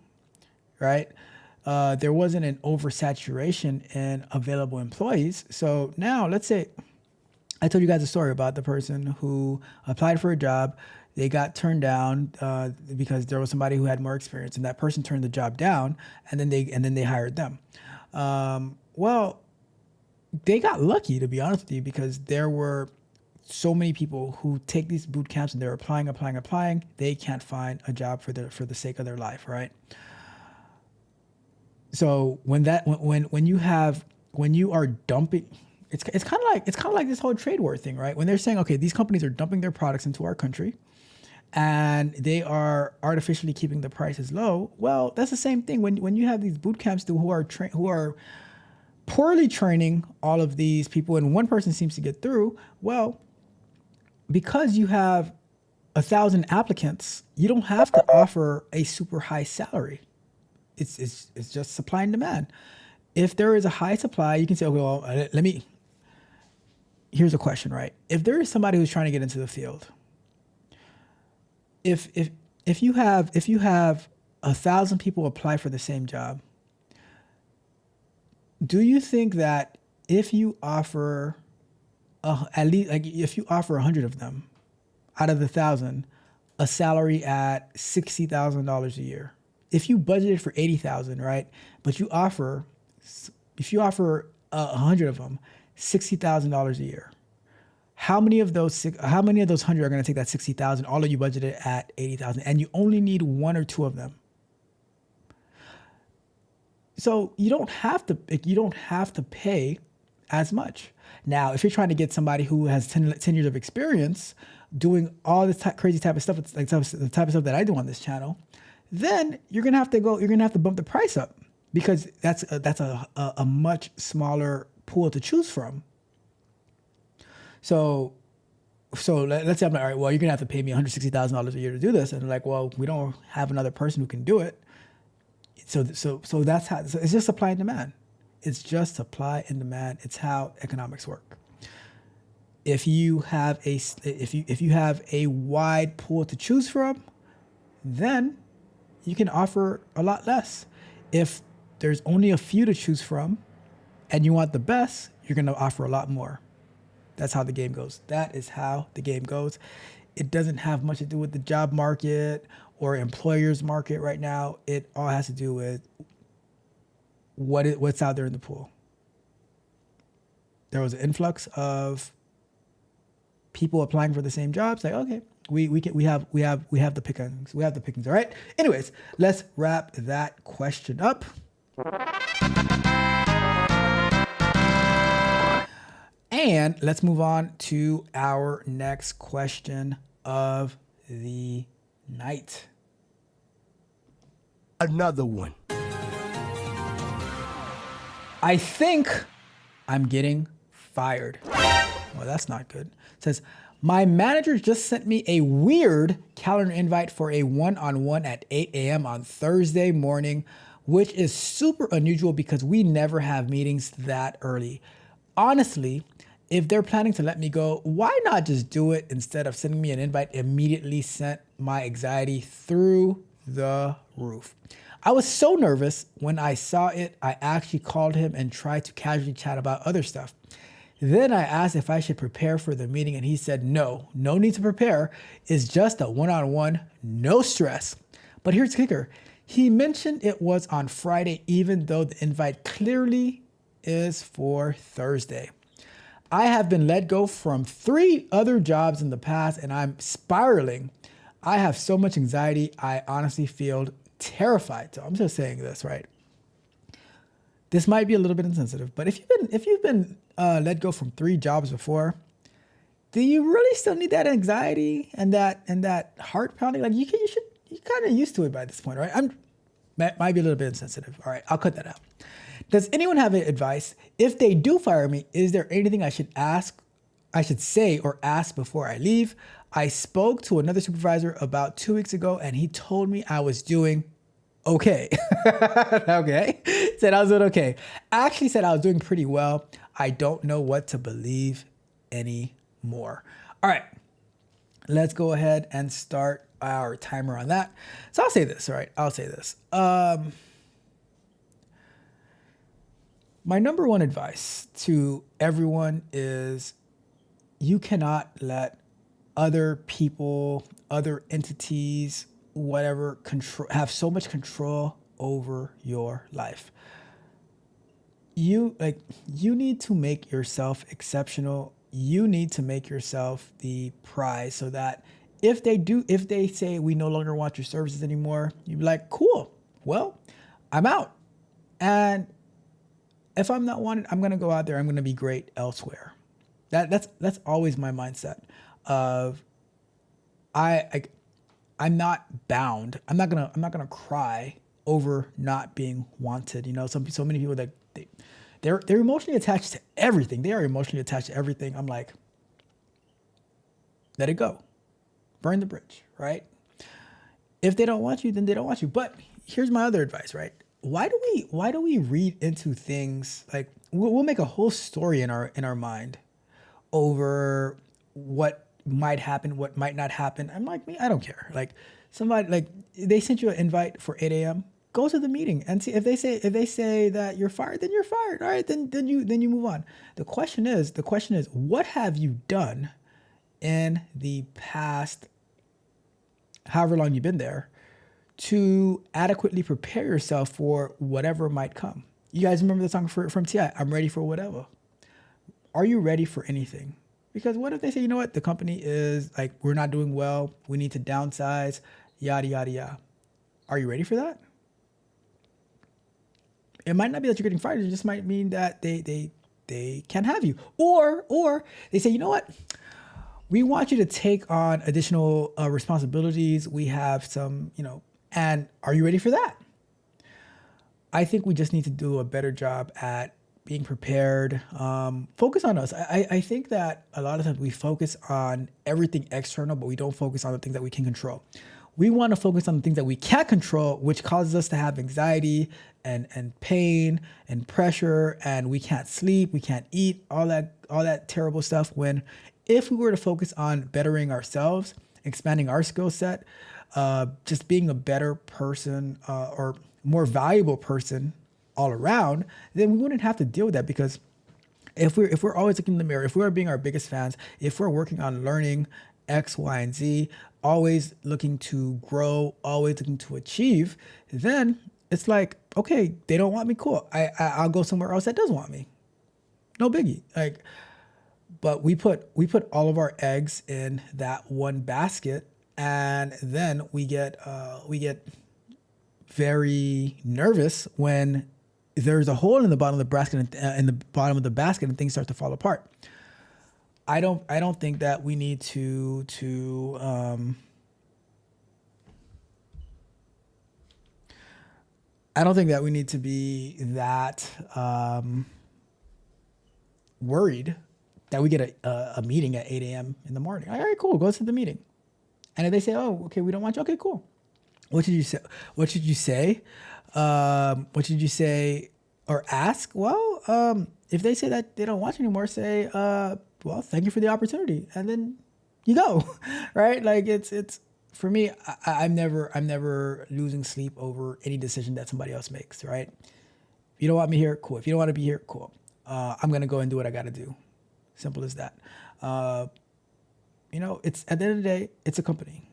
Speaker 4: right? There wasn't an oversaturation in available employees. So now let's say, I told you guys a story about the person who applied for a job. They got turned down because there was somebody who had more experience, and that person turned the job down, and then they hired them. Well, they got lucky, to be honest with you, because there were so many people who take these boot camps and they're applying. They can't find a job for the sake of their life, right? So when you are dumping, it's kind of like this whole trade war thing, right? When they're saying, okay, these companies are dumping their products into our country, and they are artificially keeping the prices low. Well, that's the same thing when you have these boot camps who are poorly training all of these people, and one person seems to get through. Well, because you have 1,000 applicants, you don't have to offer a super high salary. It's just supply and demand. If there is a high supply, you can say, okay, well, here's a question, right? If there is somebody who's trying to get into the field, if you have 1,000 people apply for the same job, do you think that if you offer at least, like, if you offer 100 of them out of the 1,000, a salary at $60,000 a year, if you budgeted for 80,000, right? But if you offer 100 of them, $60,000 a year, how many of those 100 are going to take that 60,000? All of you budgeted at 80,000, and you only need one or two of them. So you don't have to pay as much. Now, if you're trying to get somebody who has 10 years of experience doing all this crazy type of stuff, like the type of stuff that I do on this channel, then you're gonna have to bump the price up, because that's a much smaller pool to choose from. So let's say I'm like, all right, well, you're gonna have to pay me $160,000 a year to do this, and they're like, well, we don't have another person who can do it. So that's how. So it's just supply and demand. It's just supply and demand. It's how economics work. If you have a wide pool to choose from, then you can offer a lot less. If there's only a few to choose from, and you want the best, you're going to offer a lot more. That's how the game goes. That is how the game goes. It doesn't have much to do with the job market or employers market right now. It all has to do with what's out there in the pool. There was an influx of people applying for the same jobs. Like, okay, we have the pickings. We have the pickings. All right. Anyways, let's wrap that question up. And let's move on to our next question of the night.
Speaker 5: Another one.
Speaker 4: I think I'm getting fired. Well, that's not good. It says, my manager just sent me a weird calendar invite for a one-on-one at 8 a.m. on Thursday morning, which is super unusual because we never have meetings that early. Honestly, if they're planning to let me go, why not just do it instead of sending me an invite? Immediately sent my anxiety through the roof. I was so nervous when I saw it, I actually called him and tried to casually chat about other stuff. Then I asked if I should prepare for the meeting, and he said, no need to prepare. It's just a one-on-one, no stress. But here's the kicker. He mentioned it was on Friday, even though the invite clearly is for Thursday. I have been let go from 3 other jobs in the past, and I'm spiraling. I have so much anxiety, I honestly feel terrified. So I'm just saying this, right? This might be a little bit insensitive, but if you've been let go from 3 jobs before, do you really still need that anxiety and that heart pounding? Like you're kind of used to it by this point, right? Might be a little bit insensitive. All right, I'll cut that out. Does anyone have any advice? If they do fire me, is there anything I should say or ask before I leave? I spoke to another supervisor about 2 weeks ago, and he told me I was doing okay. Okay. Said I was doing okay. Actually said I was doing pretty well. I don't know what to believe anymore. All right. Let's go ahead and start our timer on that. So I'll say this, all right? I'll say this. My number one advice to everyone is you cannot let other people, other entities, whatever, have so much control over your life. you need to make yourself exceptional. You need to make yourself the prize so that if they say we no longer want your services anymore, you'd be like, cool, well, I'm out. And if I'm not wanted, I'm gonna go out there, I'm gonna be great elsewhere. That's always my mindset of I'm not bound. I'm not gonna cry over not being wanted. You know, so many people that they're emotionally attached to everything. They are emotionally attached to everything. I'm like, let it go. Burn the bridge, right? If they don't want you, then they don't want you. But here's my other advice, right? Why do we read into things like we'll make a whole story in our mind over what might happen, what might not happen. I'm like, me, I don't care. Like somebody, like they sent you an invite for 8 a.m. Go to the meeting and see if they say that you're fired, then you're fired. All right, then you move on. The question is, what have you done in the past, however long you've been there, to adequately prepare yourself for whatever might come? You guys remember the song from T.I., I'm ready for whatever. Are you ready for anything? Because what if they say, you know what, the company is like, we're not doing well, we need to downsize, yada, yada, yada. Are you ready for that? It might not be that you're getting fired. It just might mean that they can't have you. Or they say, you know what, we want you to take on additional responsibilities. We have some, and are you ready for that? I think we just need to do a better job at being prepared. Focus on us. I think that a lot of times we focus on everything external, but we don't focus on the things that we can control. We want to focus on the things that we can't control, which causes us to have anxiety and pain and pressure, and we can't sleep, we can't eat, all that terrible stuff. When if we were to focus on bettering ourselves, expanding our skill set, just being a better person or more valuable person all around, then we wouldn't have to deal with that. Because if we're always looking in the mirror, if we're being our biggest fans, if we're working on learning X, Y, and Z, always looking to grow, always looking to achieve, then it's like, okay, they don't want me, cool. I'll go somewhere else that does want me. No biggie. Like, but we put all of our eggs in that one basket, and then we get very nervous when there's a hole in the bottom of the basket, and things start to fall apart. I don't think that we need to I don't think that we need to be that worried that we get a meeting at 8 a.m. in the morning. All right, cool, go to the meeting. And if they say, oh, okay, we don't want you, okay, cool. What did you say? What should you say? What should you say or ask? Well, if they say that they don't want you anymore, say, well, thank you for the opportunity. And then you go, right? Like it's for me, I'm never losing sleep over any decision that somebody else makes, right? If you don't want me here, cool. If you don't want to be here, cool. I'm going to go and do what I got to do. Simple as that. It's at the end of the day, it's a company.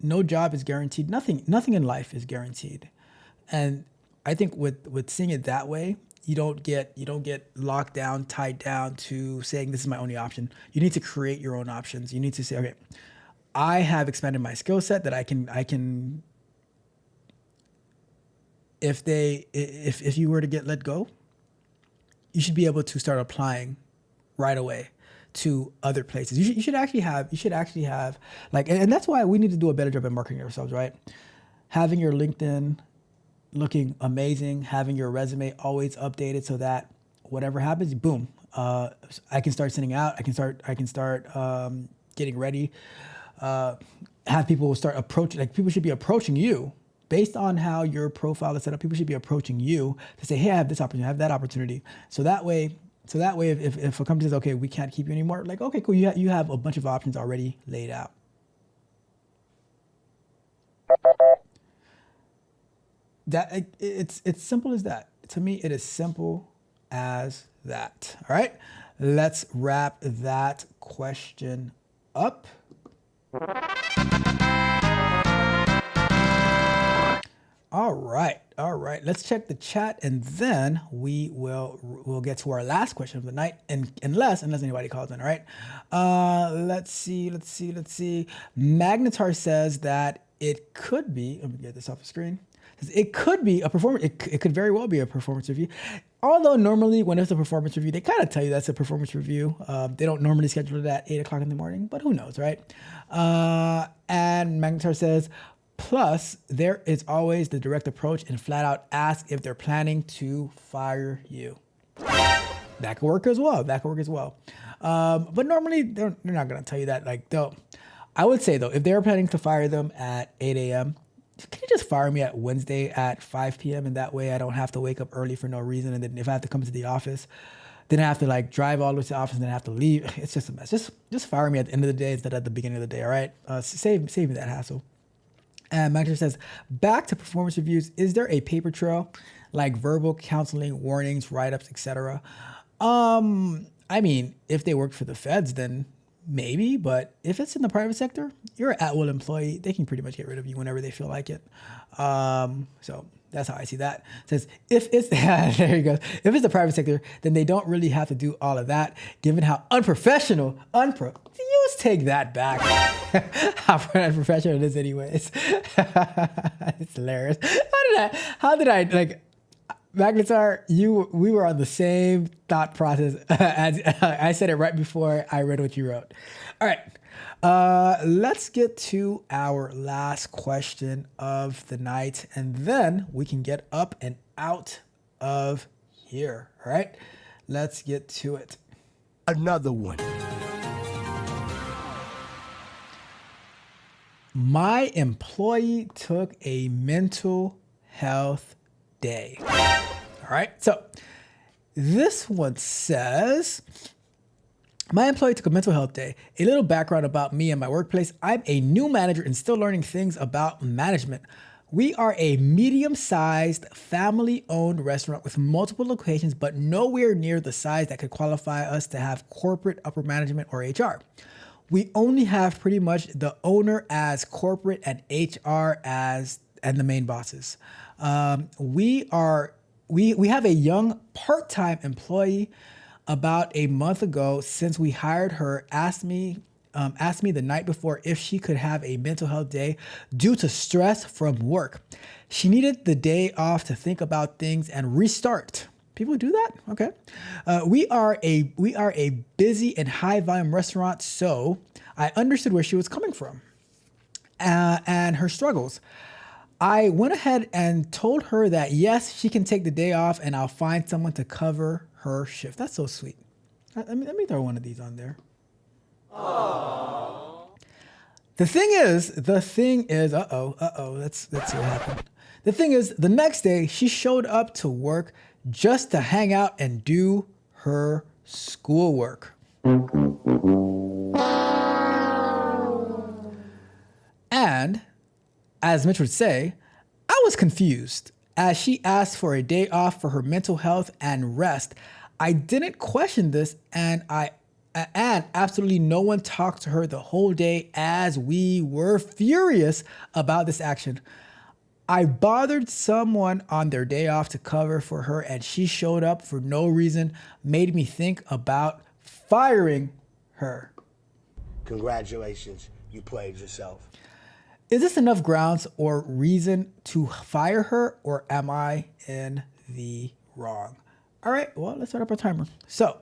Speaker 4: No job is guaranteed. Nothing in life is guaranteed. And I think with seeing it that way, you don't get locked down, tied down to saying this is my only option. You need to create your own options. You need to say, okay, I have expanded my skill set that I can. If you were to get let go, you should be able to start applying right away to other places. You should actually have like, and that's why we need to do a better job at marketing ourselves, right? Having your LinkedIn looking amazing, having your resume always updated so that whatever happens, boom, I can start sending out. I can start getting ready. Have people start approaching. Like people should be approaching you based on how your profile is set up. People should be approaching you to say, hey, I have this opportunity, I have that opportunity. So that way, if a company says, okay, we can't keep you anymore, like, okay, cool, you have a bunch of options already laid out. That it's simple as that. To me, it is simple as that. All right, let's wrap that question up. All right, All right. Let's check the chat, and then we'll get to our last question of the night, and unless anybody calls in. All right. Let's see. Magnetar says that it could be. Let me get this off the screen. It could be a performance. It could very well be a performance review. Although normally when it's a performance review, they kind of tell you that's a performance review. They don't normally schedule it at 8 o'clock in the morning, but who knows, right? And Magnetar says, plus, there is always the direct approach and flat out ask if they're planning to fire you. That could work as well. But normally they're not going to tell you that. Like, I would say though, if they're planning to fire them at 8 a.m., can you just fire me at Wednesday at 5 p.m. and that way I don't have to wake up early for no reason. And then if I have to come to the office, then I have to like drive all the way to the office and then I have to leave. It's just a mess. Just fire me at the end of the day instead of at the beginning of the day. All right. Save me that hassle. And Max says, back to performance reviews. Is there a paper trail like verbal counseling, warnings, write-ups, etc.? I mean, if they work for the feds, then maybe, but if it's in the private sector, you're an at-will employee. They can pretty much get rid of you whenever they feel like it. So that's how I see that. It says, if it's, there you go. If it's the private sector, then they don't really have to do all of that, given how unprofessional, you just take that back. How unprofessional it is anyways. It's hilarious. How did I like, Magnetar, we were on the same thought process as I said it right before I read what you wrote. All right, let's get to our last question of the night, and then we can get up and out of here. All right, let's get to it.
Speaker 5: Another one.
Speaker 4: My employee took a mental health day. All right, so this one says, my employee took a mental health day. A little background about me and my workplace. I'm a new manager and still learning things about management. We are a medium-sized, family-owned restaurant with multiple locations, but nowhere near the size that could qualify us to have corporate upper management or HR. We only have pretty much the owner as corporate and HR and the main bosses. We have a young part-time employee. About a month ago, since we hired her, asked me the night before if she could have a mental health day due to stress from work. She needed the day off to think about things and restart. People do that? Okay. We are a busy and high volume restaurant, so I understood where she was coming from and her struggles. I went ahead and told her that yes, she can take the day off and I'll find someone to cover her shift. That's so sweet. Let me throw one of these on there. Aww. The thing is, let's see what happened. The thing is, the next day she showed up to work just to hang out and do her schoolwork. And as Mitch would say, I was confused as she asked for a day off for her mental health and rest. I didn't question this, and absolutely no one talked to her the whole day as we were furious about this action. I bothered someone on their day off to cover for her, and she showed up for no reason, made me think about firing her.
Speaker 5: Congratulations, you played yourself.
Speaker 4: Is this enough grounds or reason to fire her, or am I in the wrong? All right, well, let's start up our timer. So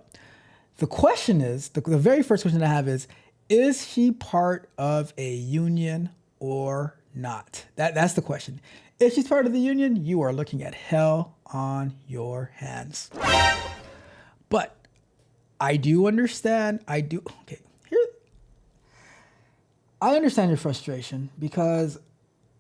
Speaker 4: the question is, the very first question I have is she part of a union or not? That's the question. If she's part of the union, you are looking at hell on your hands. But I do understand, I understand your frustration, because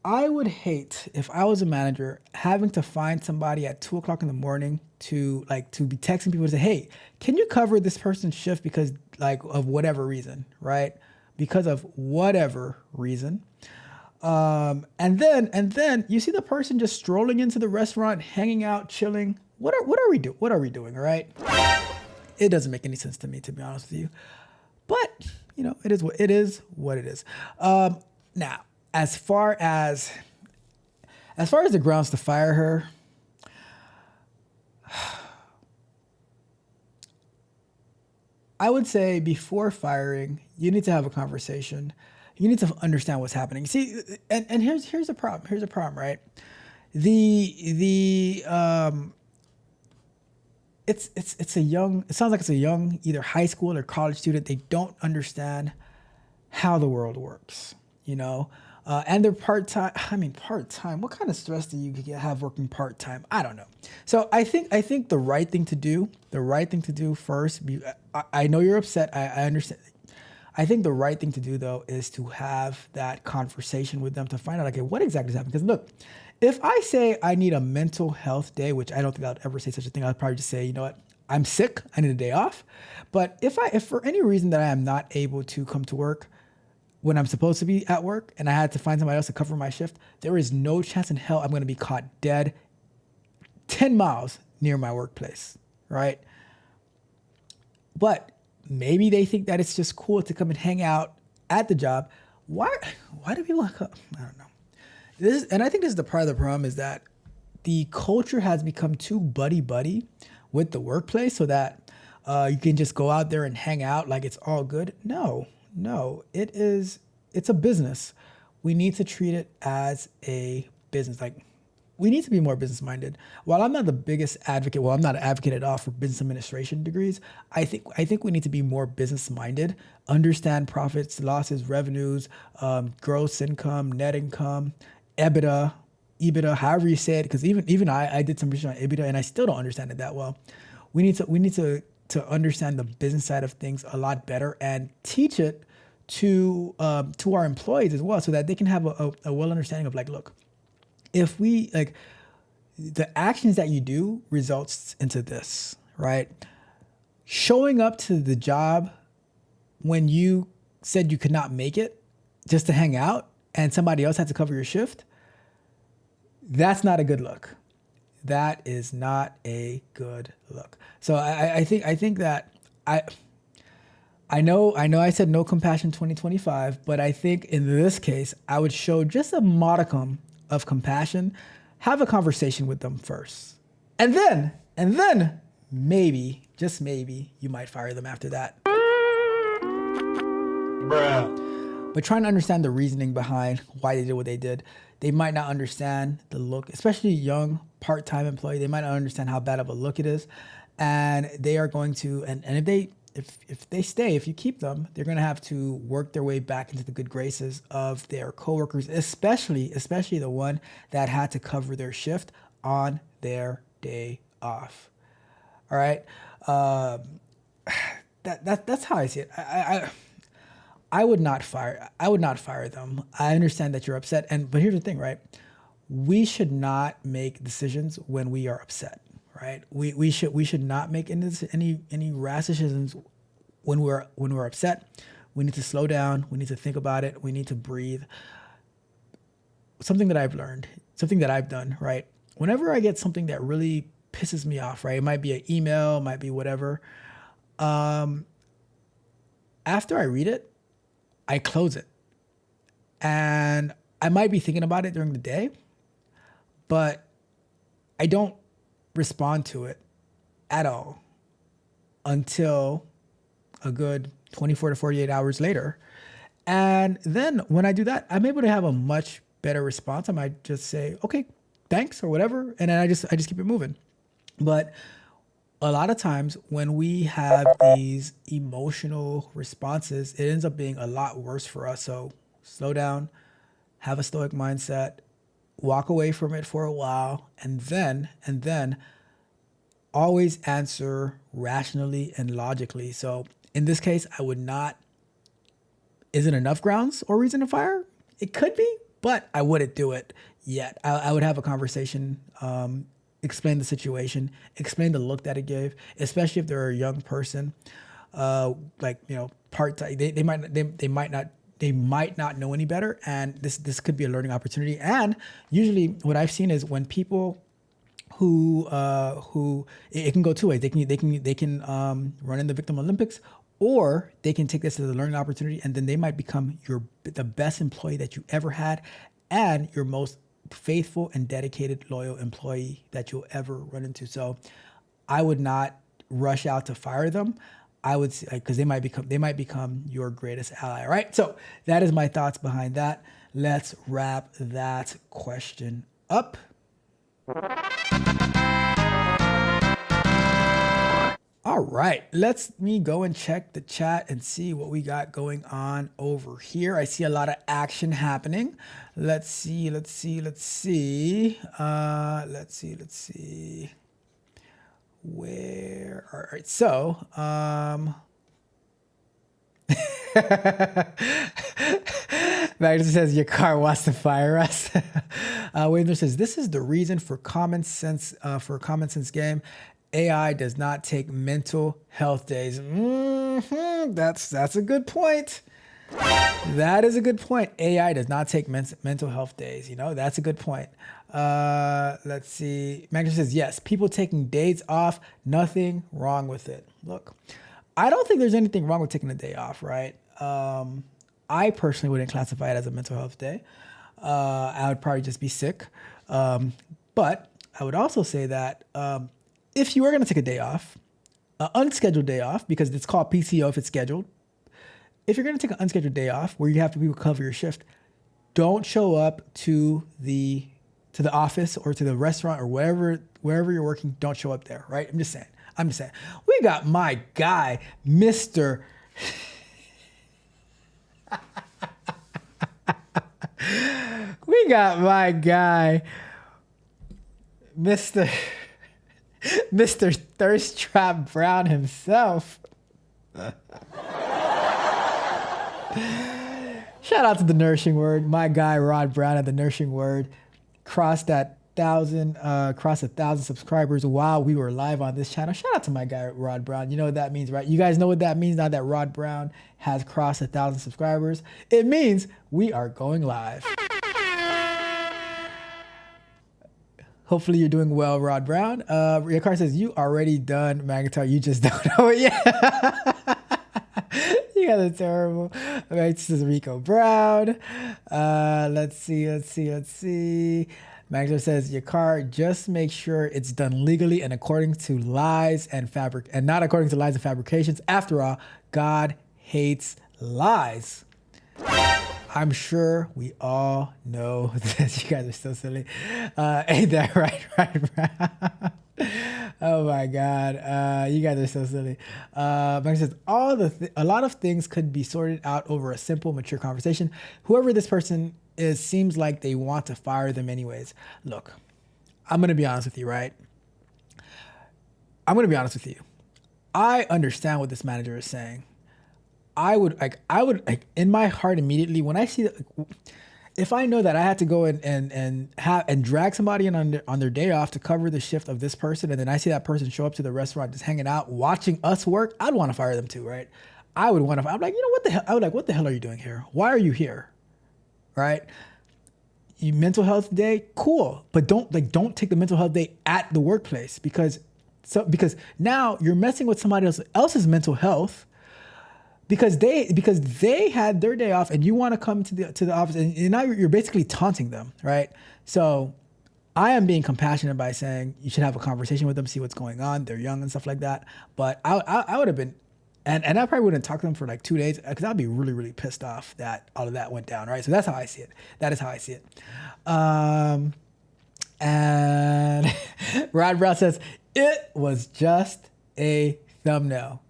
Speaker 4: I would hate, if I was a manager, having to find somebody at 2 o'clock in the morning to be texting people to say, hey, can you cover this person's shift because of whatever reason, right? Because of whatever reason. And then you see the person just strolling into the restaurant, hanging out, chilling. What are we doing, all right? It doesn't make any sense to me, to be honest with you. But, it is what it is. Now, as far as As far as the grounds to fire her, I would say before firing, you need to have a conversation. You need to understand what's happening. See, and here's the problem. Here's the problem, right? It's a young. It sounds like it's a young either high school or college student. They don't understand how the world works, you know. And they're part-time. I mean, part-time. What kind of stress do you have working part-time? I don't know. So I think the right thing to do first. I know you're upset. I understand. I think the right thing to do though is to have that conversation with them to find out, okay, what exactly is happening? Because look, if I say I need a mental health day, which I don't think I'd ever say such a thing, I'd probably just say, you know what, I'm sick. I need a day off. But if for any reason that I am not able to come to work when I'm supposed to be at work and I had to find somebody else to cover my shift, there is no chance in hell I'm going to be caught dead 10 miles near my workplace, right? But maybe they think that it's just cool to come and hang out at the job. Why do people, I don't know. And I think this is the part of the problem is that the culture has become too buddy-buddy with the workplace so that you can just go out there and hang out like it's all good. No, it's a business. We need to treat it as a business. Like, we need to be more business minded. While I'm not the biggest advocate, I'm not an advocate at all for business administration degrees. I think we need to be more business minded, understand profits, losses, revenues, gross income, net income, EBITDA, however you say it. Because even I did some research on EBITDA and I still don't understand it that well. We need to understand the business side of things a lot better and teach it to our employees as well, so that they can have a well understanding of, like, look, if we, like, the actions that you do results into this, right? Showing up to the job when you said you could not make it just to hang out and somebody else had to cover your shift, that's not a good look. That is not a good look. So I think that I know I said no compassion 2025, but I think in this case, I would show just a modicum of compassion, have a conversation with them first. And then maybe, just maybe, you might fire them after that. Bruh. But trying to understand the reasoning behind why they did what they did. They might not understand the look, especially young part-time employee. They might not understand how bad of a look it is. And they are going to, and if they stay, if you keep them, they're going to have to work their way back into the good graces of their coworkers, especially the one that had to cover their shift on their day off. All right. That's how I see it. I would not fire them. I understand that you're upset. But here's the thing, right? We should not make decisions when we are upset. Right. We should not make any rash decisions when we're upset. We need to slow down. We need to think about it. We need to breathe. Something that I've learned, something that I've done, right? Whenever I get something that really pisses me off, right? It might be an email, might be whatever. After I read it, I close it. And I might be thinking about it during the day, but I don't respond to it at all until a good 24 to 48 hours later. And then when I do that, I'm able to have a much better response. I might just say, okay, thanks, or whatever. And then I just keep it moving. But a lot of times when we have these emotional responses, it ends up being a lot worse for us. So slow down, have a stoic mindset, walk away from it for a while, and then always answer rationally and logically. So in this case, I would not. Is it enough grounds or reason to fire? It could be, but I wouldn't do it yet. I would have a conversation, explain the situation, explain the look that it gave, especially if they're a young person, part-time. They might not know any better, and this could be a learning opportunity. And usually, what I've seen is when people who it can go two ways. They can run in the Victim Olympics, or they can take this as a learning opportunity, and then they might become the best employee that you ever had, and your most faithful and dedicated, loyal employee that you'll ever run into. So I would not rush out to fire them. I would say, because they might become your greatest ally. All right. So that is my thoughts behind that. Let's wrap that question up. All right, let me go and check the chat and see what we got going on over here. I see a lot of action happening. Let's see. Where? All right, so Magnus says your car wants to fire us. Wavener says this is the reason for common sense game. AI does not take mental health days. That's a good point. That is a good point. AI does not take mental health days. That's a good point. Let's see. Magnus says, yes, people taking days off, nothing wrong with it. Look, I don't think there's anything wrong with taking a day off, right? I personally wouldn't classify it as a mental health day. I would probably just be sick. But I would also say that if you are going to take a day off, an unscheduled day off, because it's called PCO if it's scheduled, if you're going to take an unscheduled day off where you have to cover your shift, don't show up to the office or to the restaurant or wherever you're working. Don't show up there, right? I'm just saying. We got my guy, Mr. We got my guy, Mr. Thirst Trap Brown himself. Shout out to the Nourishing Word. My guy Rod Brown at the Nourishing Word crossed 1,000 subscribers while we were live on this channel. Shout out to my guy Rod Brown. You know what that means, right? You guys know what that means now that Rod Brown has crossed 1,000 subscribers. It means we are going live. Hopefully you're doing well, Rod Brown. Your car says you already done Magatar. You just don't know it yet. You guys are terrible. Okay, this is Rico Brown. Let's see. Magda says your car, just make sure it's done legally and according to lies and not according to lies and fabrications. After all, God hates lies. I'm sure we all know this. You guys are so silly. Ain't that right? Oh my God. You guys are so silly. Mike says, a lot of things could be sorted out over a simple, mature conversation. Whoever this person is seems like they want to fire them anyways. Look, I'm going to be honest with you, right? I understand what this manager is saying. I would in my heart immediately when I see that, if I know that I had to go and drag somebody in on their day off to cover the shift of this person, and then I see that person show up to the restaurant just hanging out watching us work, I'd want to fire them too, right? I'm like, what the hell? I would like, what the hell are you doing here? Why are you here? Right? You mental health day, cool, but don't take the mental health day at the workplace because now you're messing with somebody else's mental health. Because they had their day off and you want to come to the office and now you're basically taunting them, right? So I am being compassionate by saying you should have a conversation with them, see what's going on. They're young and stuff like that. But I would have been, and I probably wouldn't talk to them for like 2 days because I'd be really, really pissed off that all of that went down, right? So that's how I see it. That is how I see it. And Rod Brown says, it was just a thumbnail.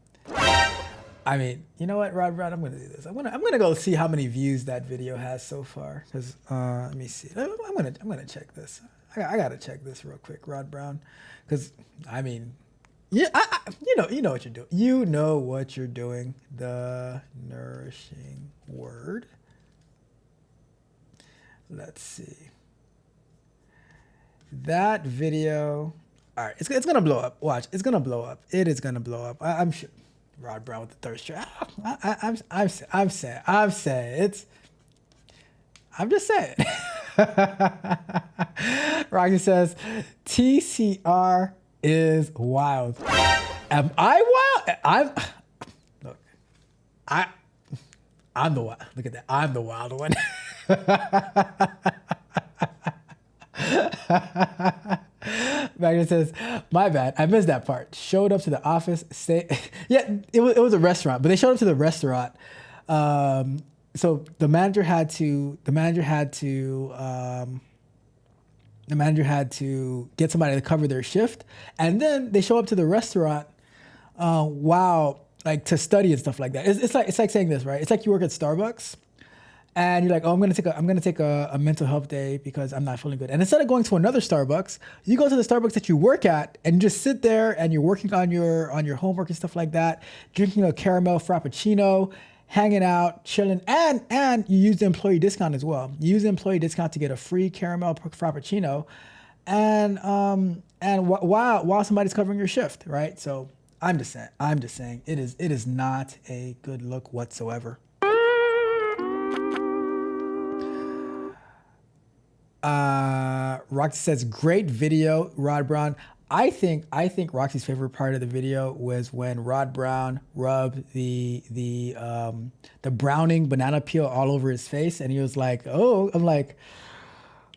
Speaker 4: I mean, you know what, Rod Brown? I'm gonna do this. I'm gonna go see how many views that video has so far. Cause let me see. I'm gonna check this. I gotta check this real quick, Rod Brown. Cause I mean, yeah, you know what you're doing. You know what you're doing. The Nourishing Word. Let's see. That video. All right, it's gonna blow up. Watch, it's gonna blow up. It is gonna blow up. I'm sure. Rod Brown with the thirst trap. I'm saying it's. I'm just saying. Rocky says, TCR is wild. Am I wild? I'm the wild. Look at that. I'm the wild one. Magna says, my bad, I missed that part. Showed up to the office, yeah, it was a restaurant, but they showed up to the restaurant. So the manager had to get somebody to cover their shift, and then they show up to the restaurant like to study and stuff like that. It's like saying this, right? It's like you work at Starbucks, and you're like, oh, I'm gonna take a mental health day because I'm not feeling good. And instead of going to another Starbucks, you go to the Starbucks that you work at and you just sit there and you're working on your homework and stuff like that, drinking a caramel frappuccino, hanging out, chilling, and you use the employee discount as well. You use the employee discount to get a free caramel frappuccino, and while somebody's covering your shift, right? So I'm just saying, it is not a good look whatsoever. Roxy says, great video, Rod Brown. I think Roxy's favorite part of the video was when Rod Brown rubbed the browning banana peel all over his face, and he was like, "Oh," I'm like,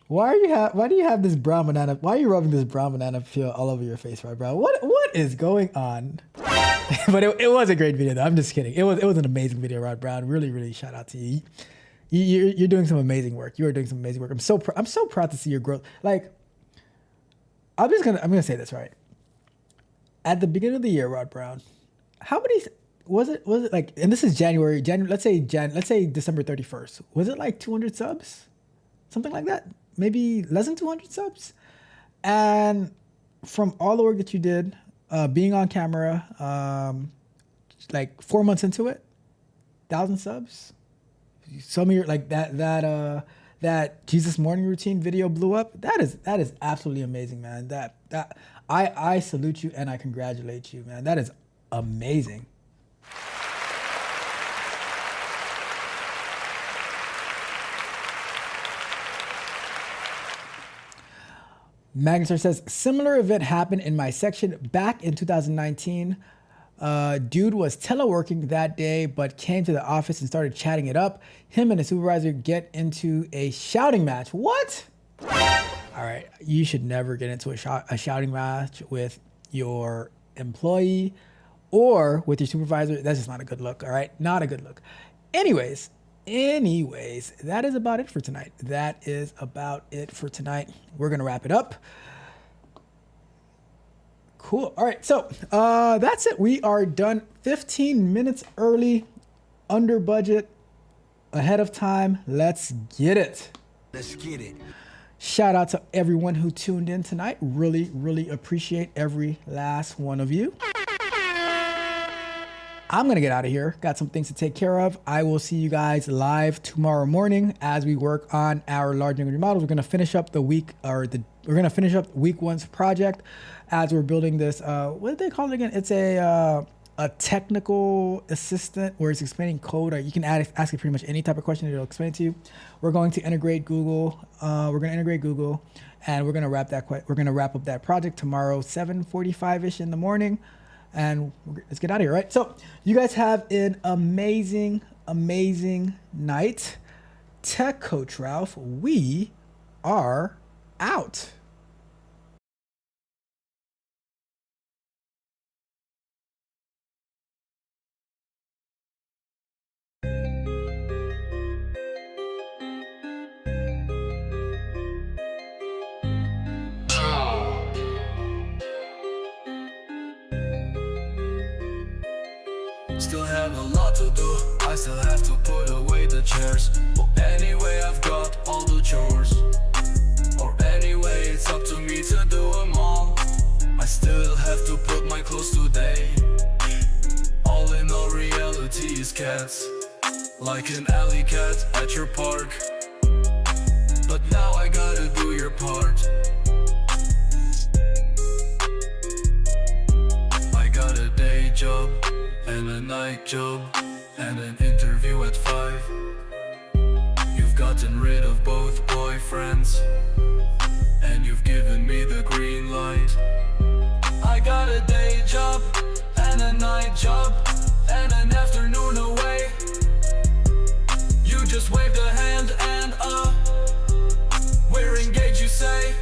Speaker 4: why do you have this brown banana? Why are you rubbing this brown banana peel all over your face, Rod Brown? What is going on? But it was a great video, though. I'm just kidding. It was an amazing video, Rod Brown. Really, really shout out to you. You're doing some amazing work. You are doing some amazing work. I'm so proud to see your growth. Like, I'm gonna say this, right. At the beginning of the year, Rod Brown, how many was it like? And this is January. Let's say December 31st. Was it like 200 subs, something like that? Maybe less than 200 subs. And from all the work that you did, being on camera, like 4 months into it, 1,000 subs. Some of your like that Jesus morning routine video blew up. That is absolutely amazing, man. That I salute you and I congratulate you, man. That is amazing. Magnetar says, similar event happened in my section back in 2019. Dude was teleworking that day, but came to the office and started chatting it up. Him and the supervisor get into a shouting match. What? All right, you should never get into a shouting match with your employee or with your supervisor. That's just not a good look, all right? Not a good look. Anyways, that is about it for tonight. We're going to wrap it up. Cool. All right. So that's it. We are done 15 minutes early, under budget, ahead of time. Let's get it.
Speaker 5: Let's get it.
Speaker 4: Shout out to everyone who tuned in tonight. Really, really appreciate every last one of you. I'm going to get out of here. Got some things to take care of. I will see you guys live tomorrow morning as we work on our large language models. We're going to finish up week one's project as we're building this. What did they call it again? It's a technical assistant where it's explaining code, or you can ask it pretty much any type of question. It'll explain it to you. We're going to integrate Google. And we're going to wrap up that project tomorrow, 7:45ish in the morning. And let's get out of here, right? So you guys have an amazing, amazing night. Tech Coach Ralph, we are out.
Speaker 3: Still have a lot to do, I still have to put away the chairs. But anyway, I've got all the chores. Or anyway, it's up to me to do them all. I still have to put my clothes today. All in all, reality is cats, like an alley cat at your park. But now I gotta do your part. I got a day job and a night job and an interview at 5. You've gotten rid of both boyfriends and you've given me the green light. I got a day job and a night job and an afternoon away. You just waved a hand and we're engaged, you say.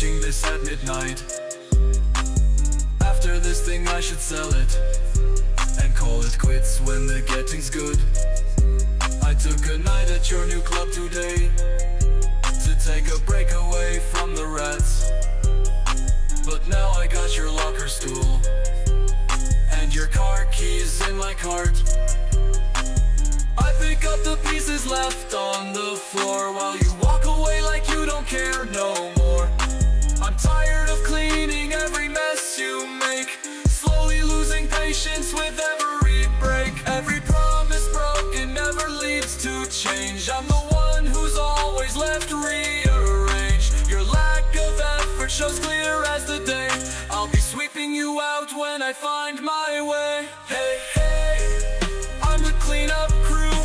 Speaker 3: watching this at midnight. After this thing I should sell it and call it quits when the getting's good. I took a night at your new club today to take a break away from the rats. But now I got your locker stool and your car keys in my cart. I pick up the pieces left on the floor while you walk away like you don't care no more. I'm tired of cleaning every mess you make, slowly losing patience with every break. Every promise broken never leads to change. I'm the one who's always left rearranged. Your lack of effort shows clear as the day. I'll be sweeping you out when I find my way. Hey, hey, I'm the cleanup crew,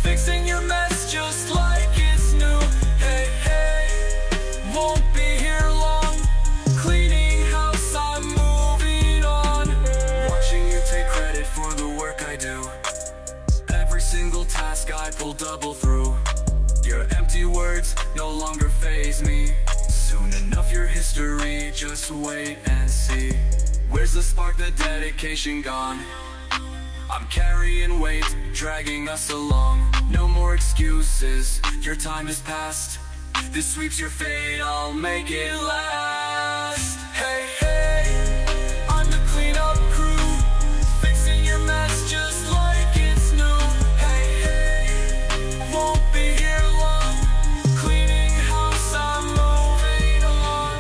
Speaker 3: fixing your mess just like it's new. Hey, hey, won't be here long, cleaning house, I'm moving on. Watching you take credit for the work I do, every single task I pull double through. Your empty words no longer faze me. Soon enough your history, just wait and see. Where's the spark, the dedication gone? I'm carrying weight, dragging us along. No more excuses, your time is past. This sweeps your fate, I'll make it last. Hey, hey, I'm the cleanup crew, fixing your mess just like it's new. Hey, hey, won't be here long, cleaning house, I'm moving along.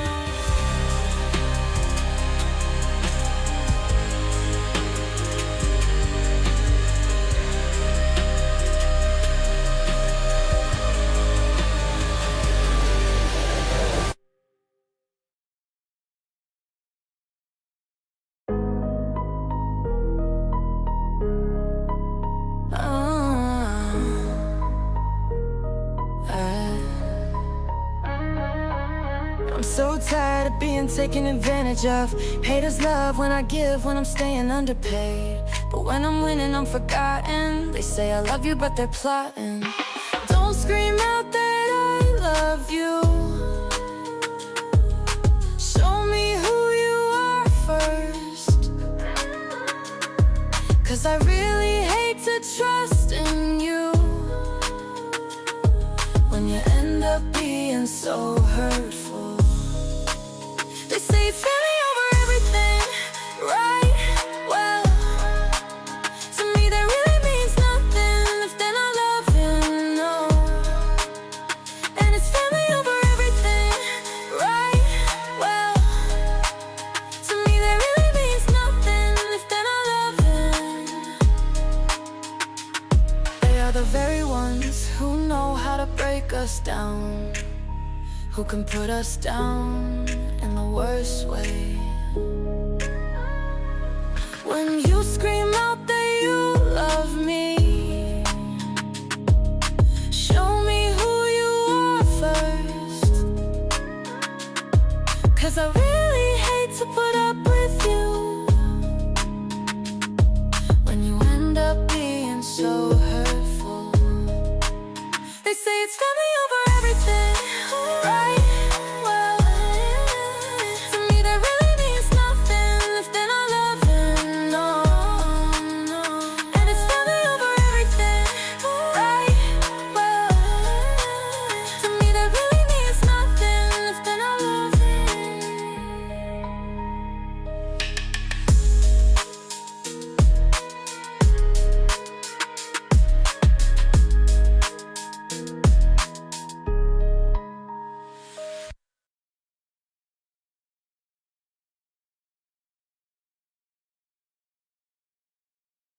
Speaker 2: I'm so tired of being taken advantage of. Haters love when I give, when I'm staying underpaid. But when I'm winning, I'm forgotten. They say I love you, but they're plotting. Don't scream out that I love you. Show me who you are first, 'cause I really hate to trust in you when you end up being so hurtful. They say family over everything, right? Well, to me that really means nothing if they're not loving, no. And it's family over everything, right? Well, to me that really means nothing if they're not loving. They are the very ones who know how to break us down, who can put us down in the worst way. When you scream out that you love me, show me who you are first, 'cause I really hate to put up with you when you end up being so hurt.